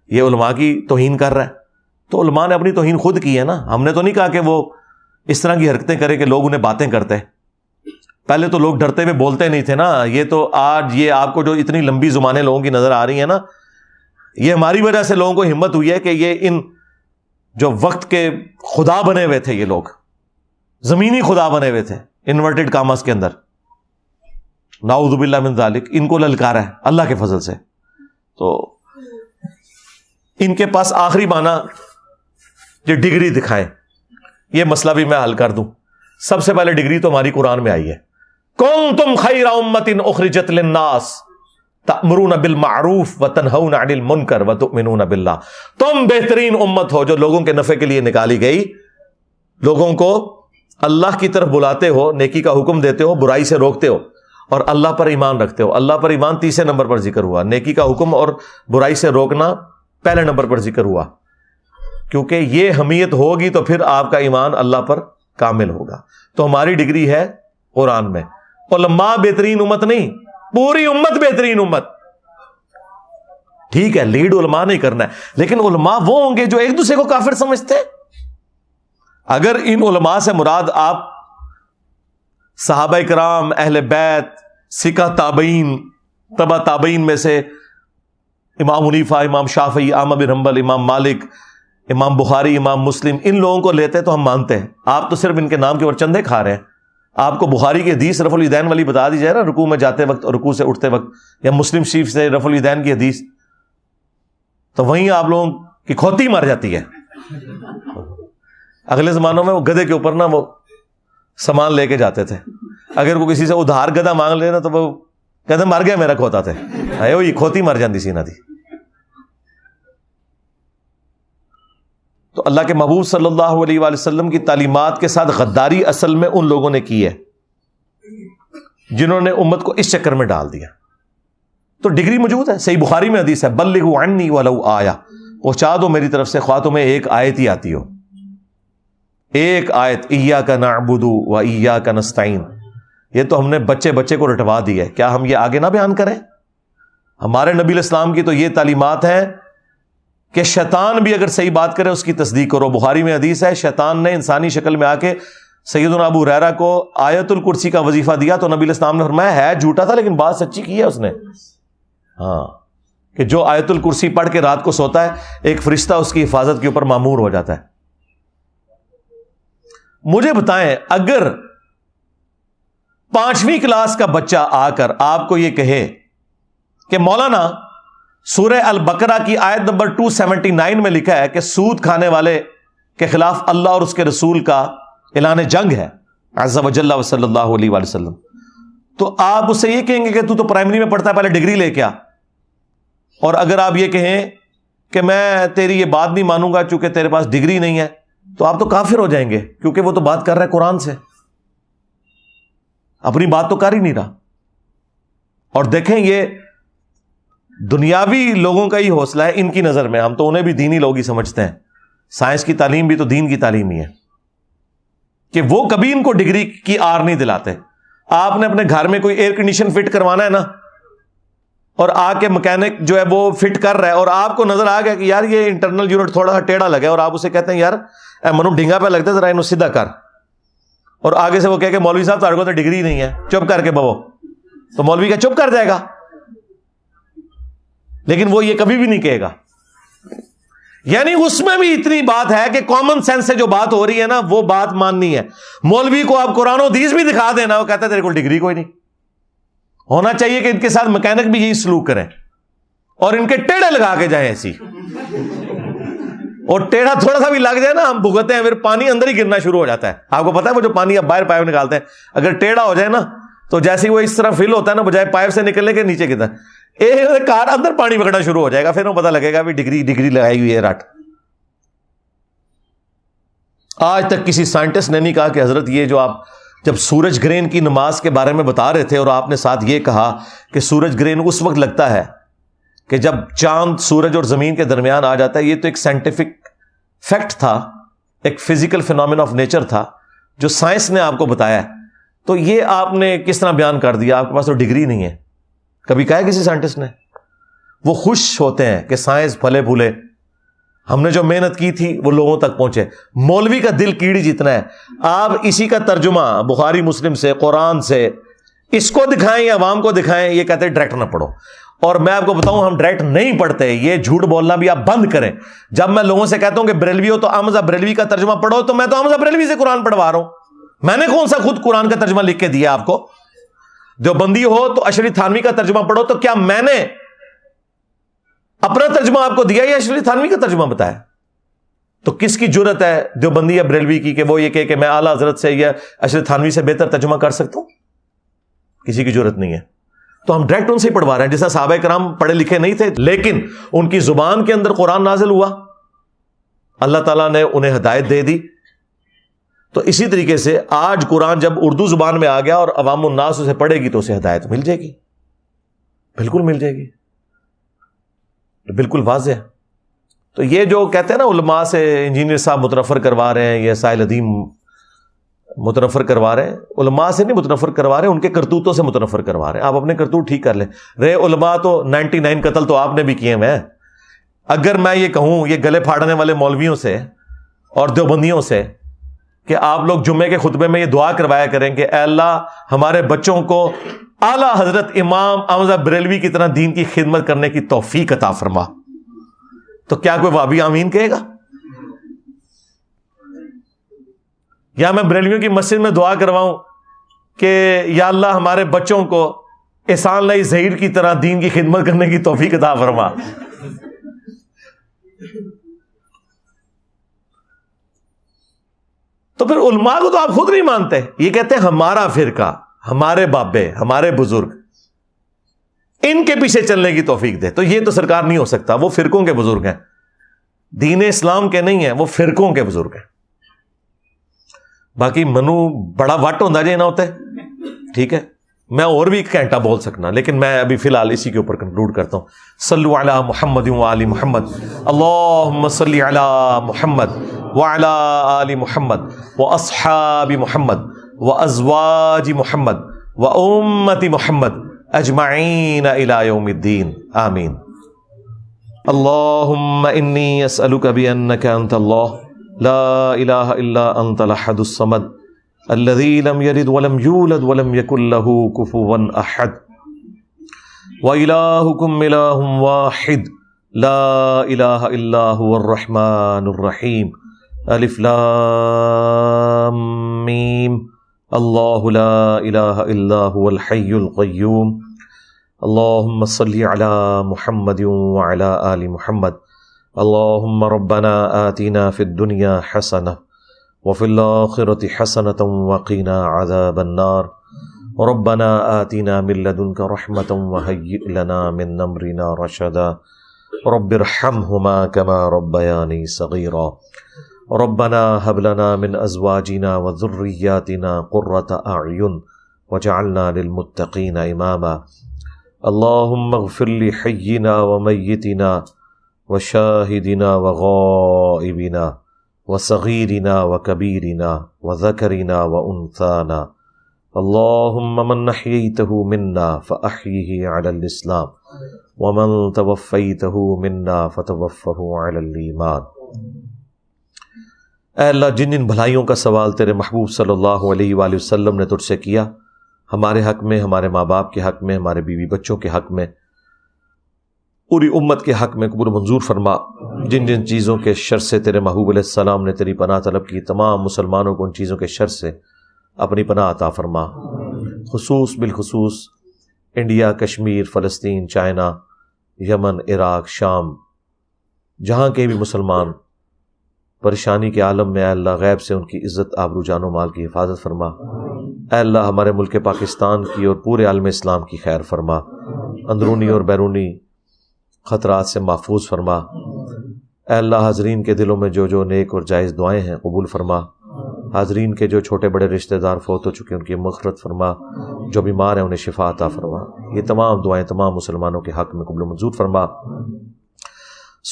یہ علماء کی توہین کر رہا ہے. تو علماء نے اپنی توہین خود کی ہے نا, ہم نے تو نہیں کہا کہ وہ اس طرح کی حرکتیں کرے کہ لوگ انہیں باتیں کرتے. پہلے تو لوگ ڈرتے ہوئے بولتے نہیں تھے نا. یہ تو آج یہ آپ کو جو اتنی لمبی زبانیں لوگوں کی نظر آ رہی ہیں نا, یہ ہماری وجہ سے لوگوں کو ہمت ہوئی ہے کہ یہ ان جو وقت کے خدا بنے ہوئے تھے, یہ لوگ زمینی خدا بنے ہوئے تھے انورٹڈ کاماس کے اندر, نعوذ باللہ من ذالک, ان کو للکارا ہے اللہ کے فضل سے. تو ان کے پاس آخری معنی یہ ڈگری دکھائیں, یہ مسئلہ بھی میں حل کر دوں. سب سے پہلے ڈگری تو ہماری قرآن میں آئی ہے, کنتم خیر امۃ اخرجت للناس تأمرون بالمعروف وتنہون عن المنکر وتؤمنون باللہ. تم بہترین امت ہو جو لوگوں کے نفع کے لیے نکالی گئی, لوگوں کو اللہ کی طرف بلاتے ہو, نیکی کا حکم دیتے ہو, برائی سے روکتے ہو, اور اللہ پر ایمان رکھتے ہو. اللہ پر ایمان 30 نمبر پر ذکر ہوا, نیکی کا حکم اور برائی سے روکنا پہلے نمبر پر ذکر ہوا, کیونکہ یہ حمیت ہوگی تو پھر آپ کا ایمان اللہ پر کامل ہوگا. تو ہماری ڈگری ہے قرآن میں. علماء بہترین امت نہیں, پوری امت بہترین امت. ٹھیک ہے لیڈ علماء نہیں کرنا ہے, لیکن علماء وہ ہوں گے جو ایک دوسرے کو کافر سمجھتے ہیں. اگر ان علماء سے مراد آپ صحابہ کرام, اہل بیت, سکہ تابعین, تبع تابعین میں سے امام حنیفہ, امام شافعی, احمد بن حنبل, امام مالک, امام بخاری, امام مسلم, ان لوگوں کو لیتے تو ہم مانتے ہیں. آپ تو صرف ان کے نام کے اوپر چندے کھا رہے ہیں. آپ کو بخاری کی حدیث رفع الیدین والی بتا دی جائے نا, رکوع میں جاتے وقت اور رکوع سے اٹھتے وقت, یا مسلم شریف سے رفع الیدین کی حدیث, تو وہیں آپ لوگوں کی کھوتی مر جاتی ہے. اگلے زمانوں میں وہ گدھے کے اوپر نا وہ سامان لے کے جاتے تھے. اگر وہ کسی سے ادھار گدھا مانگ لینا تو وہ کہتے مر گیا میرا کھوتا تھے, یہ کھوتی مر جاتی سی نہ تھی. تو اللہ کے محبوب صلی اللہ علیہ وآلہ وسلم کی تعلیمات کے ساتھ غداری اصل میں ان لوگوں نے کی ہے جنہوں نے امت کو اس چکر میں ڈال دیا. تو ڈگری موجود ہے. صحیح بخاری میں حدیث ہے بلغوا عنی ولو آیا، پہنچا دو میری طرف سے خواہ تمہیں ایک آیت ہی آتی ہو، ایک آیت ایاک نعبد و ایاک نستعین. یہ تو ہم نے بچے بچے کو رٹوا دی ہے، کیا ہم یہ آگے نہ بیان کریں؟ ہمارے نبی علیہ السلام کی تو یہ تعلیمات ہیں کہ شیطان بھی اگر صحیح بات کرے اس کی تصدیق کرو. بخاری میں حدیث ہے شیطان نے انسانی شکل میں آ کے سیدنا ابو ہریرہ کو آیت الکرسی کا وظیفہ دیا تو نبی علیہ السلام نے فرمایا ہے جھوٹا تھا لیکن بات سچی کی ہے اس نے. ہاں، کہ جو آیت الکرسی پڑھ کے رات کو سوتا ہے ایک فرشتہ اس کی حفاظت کے اوپر مامور ہو جاتا ہے. مجھے بتائیں اگر 5ویں کلاس کا بچہ آ کر آپ کو یہ کہے کہ مولانا سورہ البقرہ کی آیت نمبر 279 میں لکھا ہے کہ سود کھانے والے کے خلاف اللہ اور اس کے رسول کا اعلان جنگ ہے عز وجل و صلی اللہ علیہ وآلہ وسلم، تو آپ اس سے یہ کہیں گے کہ تو پرائمری میں پڑھتا ہے پہلے ڈگری لے کے آ. اور اگر آپ یہ کہیں کہ میں تیری یہ بات نہیں مانوں گا چونکہ تیرے پاس ڈگری نہیں ہے، تو آپ تو کافر ہو جائیں گے کیونکہ وہ تو بات کر رہا ہے قرآن سے، اپنی بات تو کر ہی نہیں رہا. اور دیکھیں یہ دنیاوی لوگوں کا ہی حوصلہ ہے ان کی نظر میں، ہم تو انہیں بھی دینی لوگ ہی سمجھتے ہیں. سائنس کی تعلیم بھی تو دین کی تعلیم ہی ہے کہ وہ کبھی ان کو ڈگری کی آر نہیں دلاتے. آپ نے اپنے گھر میں کوئی ایئر کنڈیشن فٹ کروانا ہے نا، اور آ کے مکینک جو ہے وہ فٹ کر رہا ہے اور آپ کو نظر آ گیا کہ یار یہ انٹرنل یونٹ تھوڑا سا ٹیڑھا لگا ہے، اور آپ اسے کہتے ہیں یار اے منو ڈھنگا پہ لگتا ہے ذرا انہوں سیدھا کر، اور آگے سے وہ کہے کہ مولوی صاحب تمہارے کو تو ڈگری نہیں ہے چپ کر کے بو، تو مولوی کا چپ کر جائے گا. لیکن وہ یہ کبھی بھی نہیں کہے گا. یعنی اس میں بھی اتنی بات ہے کہ کامن سینس سے جو بات ہو رہی ہے نا وہ بات ماننی ہے. مولوی کو آپ قرآن و حدیث بھی دکھا دینا، وہ کہتا ہے تیرے کو ڈگری کوئی نہیں. ہونا چاہیے کہ ان کے ساتھ مکینک بھی یہی سلوک کریں اور ان کے ٹیڑھے لگا کے جائیں ایسی، اور ٹیڑھا تھوڑا سا بھی لگ جائے نا ہم بھگتے ہیں پھر پانی اندر ہی گرنا شروع ہو جاتا ہے. آپ کو پتا ہے وہ جو پانی آپ باہر پائپ نکالتے ہیں اگر ٹیڑھا ہو جائے نا تو جیسے وہ اس طرح فل ہوتا ہے نا بجائے پائپ سے نکلنے کے نیچے گرتا ہے، ایک کار اندر پانی بگڑنا شروع ہو جائے گا، پھر وہ پتا لگے گا بھی ڈگری لگائی ہوئی ہے رٹ. آج تک کسی سائنٹسٹ نے نہیں کہا کہ حضرت یہ جو آپ جب سورج گرہن کی نماز کے بارے میں بتا رہے تھے اور آپ نے ساتھ یہ کہا کہ سورج گرہن اس وقت لگتا ہے کہ جب چاند سورج اور زمین کے درمیان آ جاتا ہے، یہ تو ایک سائنٹیفک فیکٹ تھا، ایک فزیکل فینومینا آف نیچر تھا جو سائنس نے آپ کو بتایا ہے، تو یہ آپ نے کس طرح بیان کر دیا؟ آپ کے پاس تو ڈگری نہیں ہے. کبھی کہا ہے کسی سائنٹسٹ نے؟ وہ خوش ہوتے ہیں کہ سائنس پھلے پھولے، ہم نے جو محنت کی تھی وہ لوگوں تک پہنچے. مولوی کا دل کیڑی جتنا ہے، آپ اسی کا ترجمہ بخاری مسلم سے قرآن سے اس کو دکھائیں یا عوام کو دکھائیں، یہ کہتے ہیں ڈائریکٹ نہ پڑھو. اور میں آپ کو بتاؤں ہم ڈائریکٹ نہیں پڑھتے، یہ جھوٹ بولنا بھی آپ بند کریں. جب میں لوگوں سے کہتا ہوں کہ بریلوی ہو تو احمد بریلوی کا ترجمہ پڑھو، تو میں تو احمد بریلوی سے قرآن پڑھوا رہا ہوں. میں نے کون سا خود قرآن کا ترجمہ لکھ کے دیا آپ کو؟ دیوبندی ہو تو اشرف تھانوی کا ترجمہ پڑھو، تو کیا میں نے اپنا ترجمہ آپ کو دیا یا اشرف تھانوی کا ترجمہ بتایا؟ تو کس کی جرت ہے دیوبندی یا بریلوی کی کہ وہ یہ کہے کہ میں اعلیٰ حضرت سے یا اشرف تھانوی سے بہتر ترجمہ کر سکتا ہوں؟ کسی کی جرت نہیں ہے. تو ہم ڈائریکٹ ان سے ہی پڑھوا رہے ہیں. جیسا صحابہ کرام پڑھے لکھے نہیں تھے لیکن ان کی زبان کے اندر قرآن نازل ہوا، اللہ تعالیٰ نے انہیں ہدایت دے دی. تو اسی طریقے سے آج قرآن جب اردو زبان میں آ گیا اور عوام الناس اسے پڑھے گی تو اسے ہدایت مل جائے گی، بالکل مل جائے گی، بالکل واضح ہے. تو یہ جو کہتے ہیں نا علماء سے انجینئر صاحب متنفر کروا رہے ہیں یا سائل ادیم متنفر کروا رہے ہیں، علماء سے نہیں متنفر کروا رہے ہیں، ان کے کرتوتوں سے متنفر کروا رہے ہیں. آپ اپنے کرتوت ٹھیک کر لیں. رہے علماء تو 99 قتل تو آپ نے بھی کیے ہوئے ہیں. اگر میں یہ کہوں یہ گلے پھاڑنے والے مولویوں سے اور دیوبندیوں سے کہ آپ لوگ جمعے کے خطبے میں یہ دعا کروایا کریں کہ اے اللہ ہمارے بچوں کو اعلیٰ حضرت امام احمد بریلوی کی طرح دین کی خدمت کرنے کی توفیق عطا فرما، تو کیا کوئی وہابی آمین کہے گا؟ یا میں بریلویوں کی مسجد میں دعا کرواؤں کہ یا اللہ ہمارے بچوں کو احسان اللہ ظہیر کی طرح دین کی خدمت کرنے کی توفیق عطا فرما؟ تو پھر علماء کو تو آپ خود نہیں مانتے. یہ کہتے ہیں ہمارا فرقہ، ہمارے بابے، ہمارے بزرگ، ان کے پیچھے چلنے کی توفیق دے. تو یہ تو سرکار نہیں ہو سکتا، وہ فرقوں کے بزرگ ہیں، دین اسلام کے نہیں ہیں، وہ فرقوں کے بزرگ ہیں. باقی منو بڑا وٹ ہوتا جی نہ ہوتے ٹھیک ہے، میں اور بھی ایک گھنٹہ بول سکنا، لیکن میں ابھی فی الحال اسی کے اوپر کنکلوڈ کرتا ہوں. صلو علی محمد وآل محمد، اللہم صلی علی محمد وعلی آل محمد واصحاب محمد وازواج محمد وامت محمد اجمعین الی یوم الدین، آمین. اللہم انی اسألک بانک انت اللہ لا الہ الا انت الاحد الصمد الذي لم يلد ولم يولد ولم يكن له كفوا احد وإلهكم إله واحد لا إله إلا هو الرحمن الرحيم الف لام میم اللہ لا إله إلا هو الحي القيوم اللهم صل على محمد وعلى آل محمد اللهم ربنا آتنا في الدنيا حسنة وفي الآخرة حسنة وقنا عذاب النار ربنا آتنا من لدنك رحمة وهيئ لنا من أمرنا رشدا رب ارحمهما كما ربياني صغيرا ربنا هب لنا من أزواجنا وذرياتنا قرة أعين وجعلنا للمتقين إماما اللهم اغفر لحينا وميتنا وشاهدنا وغائبنا وصغيرنا وكبيرنا وذكرنا وأنثانا اللهم من أحييته منا فأحيه على الإسلام ومن توفيته منا فتوفه على الإيمان. اے اللہ، جن جن بھلائیوں کا سوال تیرے محبوب صلی اللہ علیہ وآلہ وسلم نے تجھ سے کیا، ہمارے حق میں، ہمارے ماں باپ کے حق میں، ہمارے بیوی بچوں کے حق میں، پوری امت کے حق میں قبول منظور فرما. جن جن چیزوں کے شر سے تیرے محبوب علیہ السلام نے تیری پناہ طلب کی، تمام مسلمانوں کو ان چیزوں کے شر سے اپنی پناہ عطا فرما. بالخصوص انڈیا، کشمیر، فلسطین، چائنا، یمن، عراق، شام، جہاں کے بھی مسلمان پریشانی کے عالم میں، اے اللہ غیب سے ان کی عزت، آبرو، جان و مال کی حفاظت فرما. اے اللہ ہمارے ملک پاکستان کی اور پورے عالم اسلام کی خیر فرما، اندرونی اور بیرونی خطرات سے محفوظ فرما. اے اللہ حاضرین کے دلوں میں جو جو نیک اور جائز دعائیں ہیں قبول فرما. حاضرین کے جو چھوٹے بڑے رشتہ دار فوت ہو چکے ان کی مغفرت فرما، جو بیمار ہیں انہیں شفا عطا فرما. یہ تمام دعائیں تمام مسلمانوں کے حق میں قبول منظور فرما.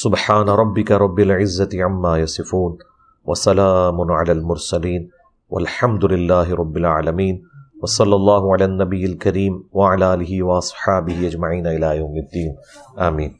سبحان ربک رب العزت عما یصفون وسلام علی المرسلین والحمد للہ رب العالمین وصلی اللہ علی النبی الکریم وعلی آلہ واصحابہ اجمعین الی یوم الدین، آمین.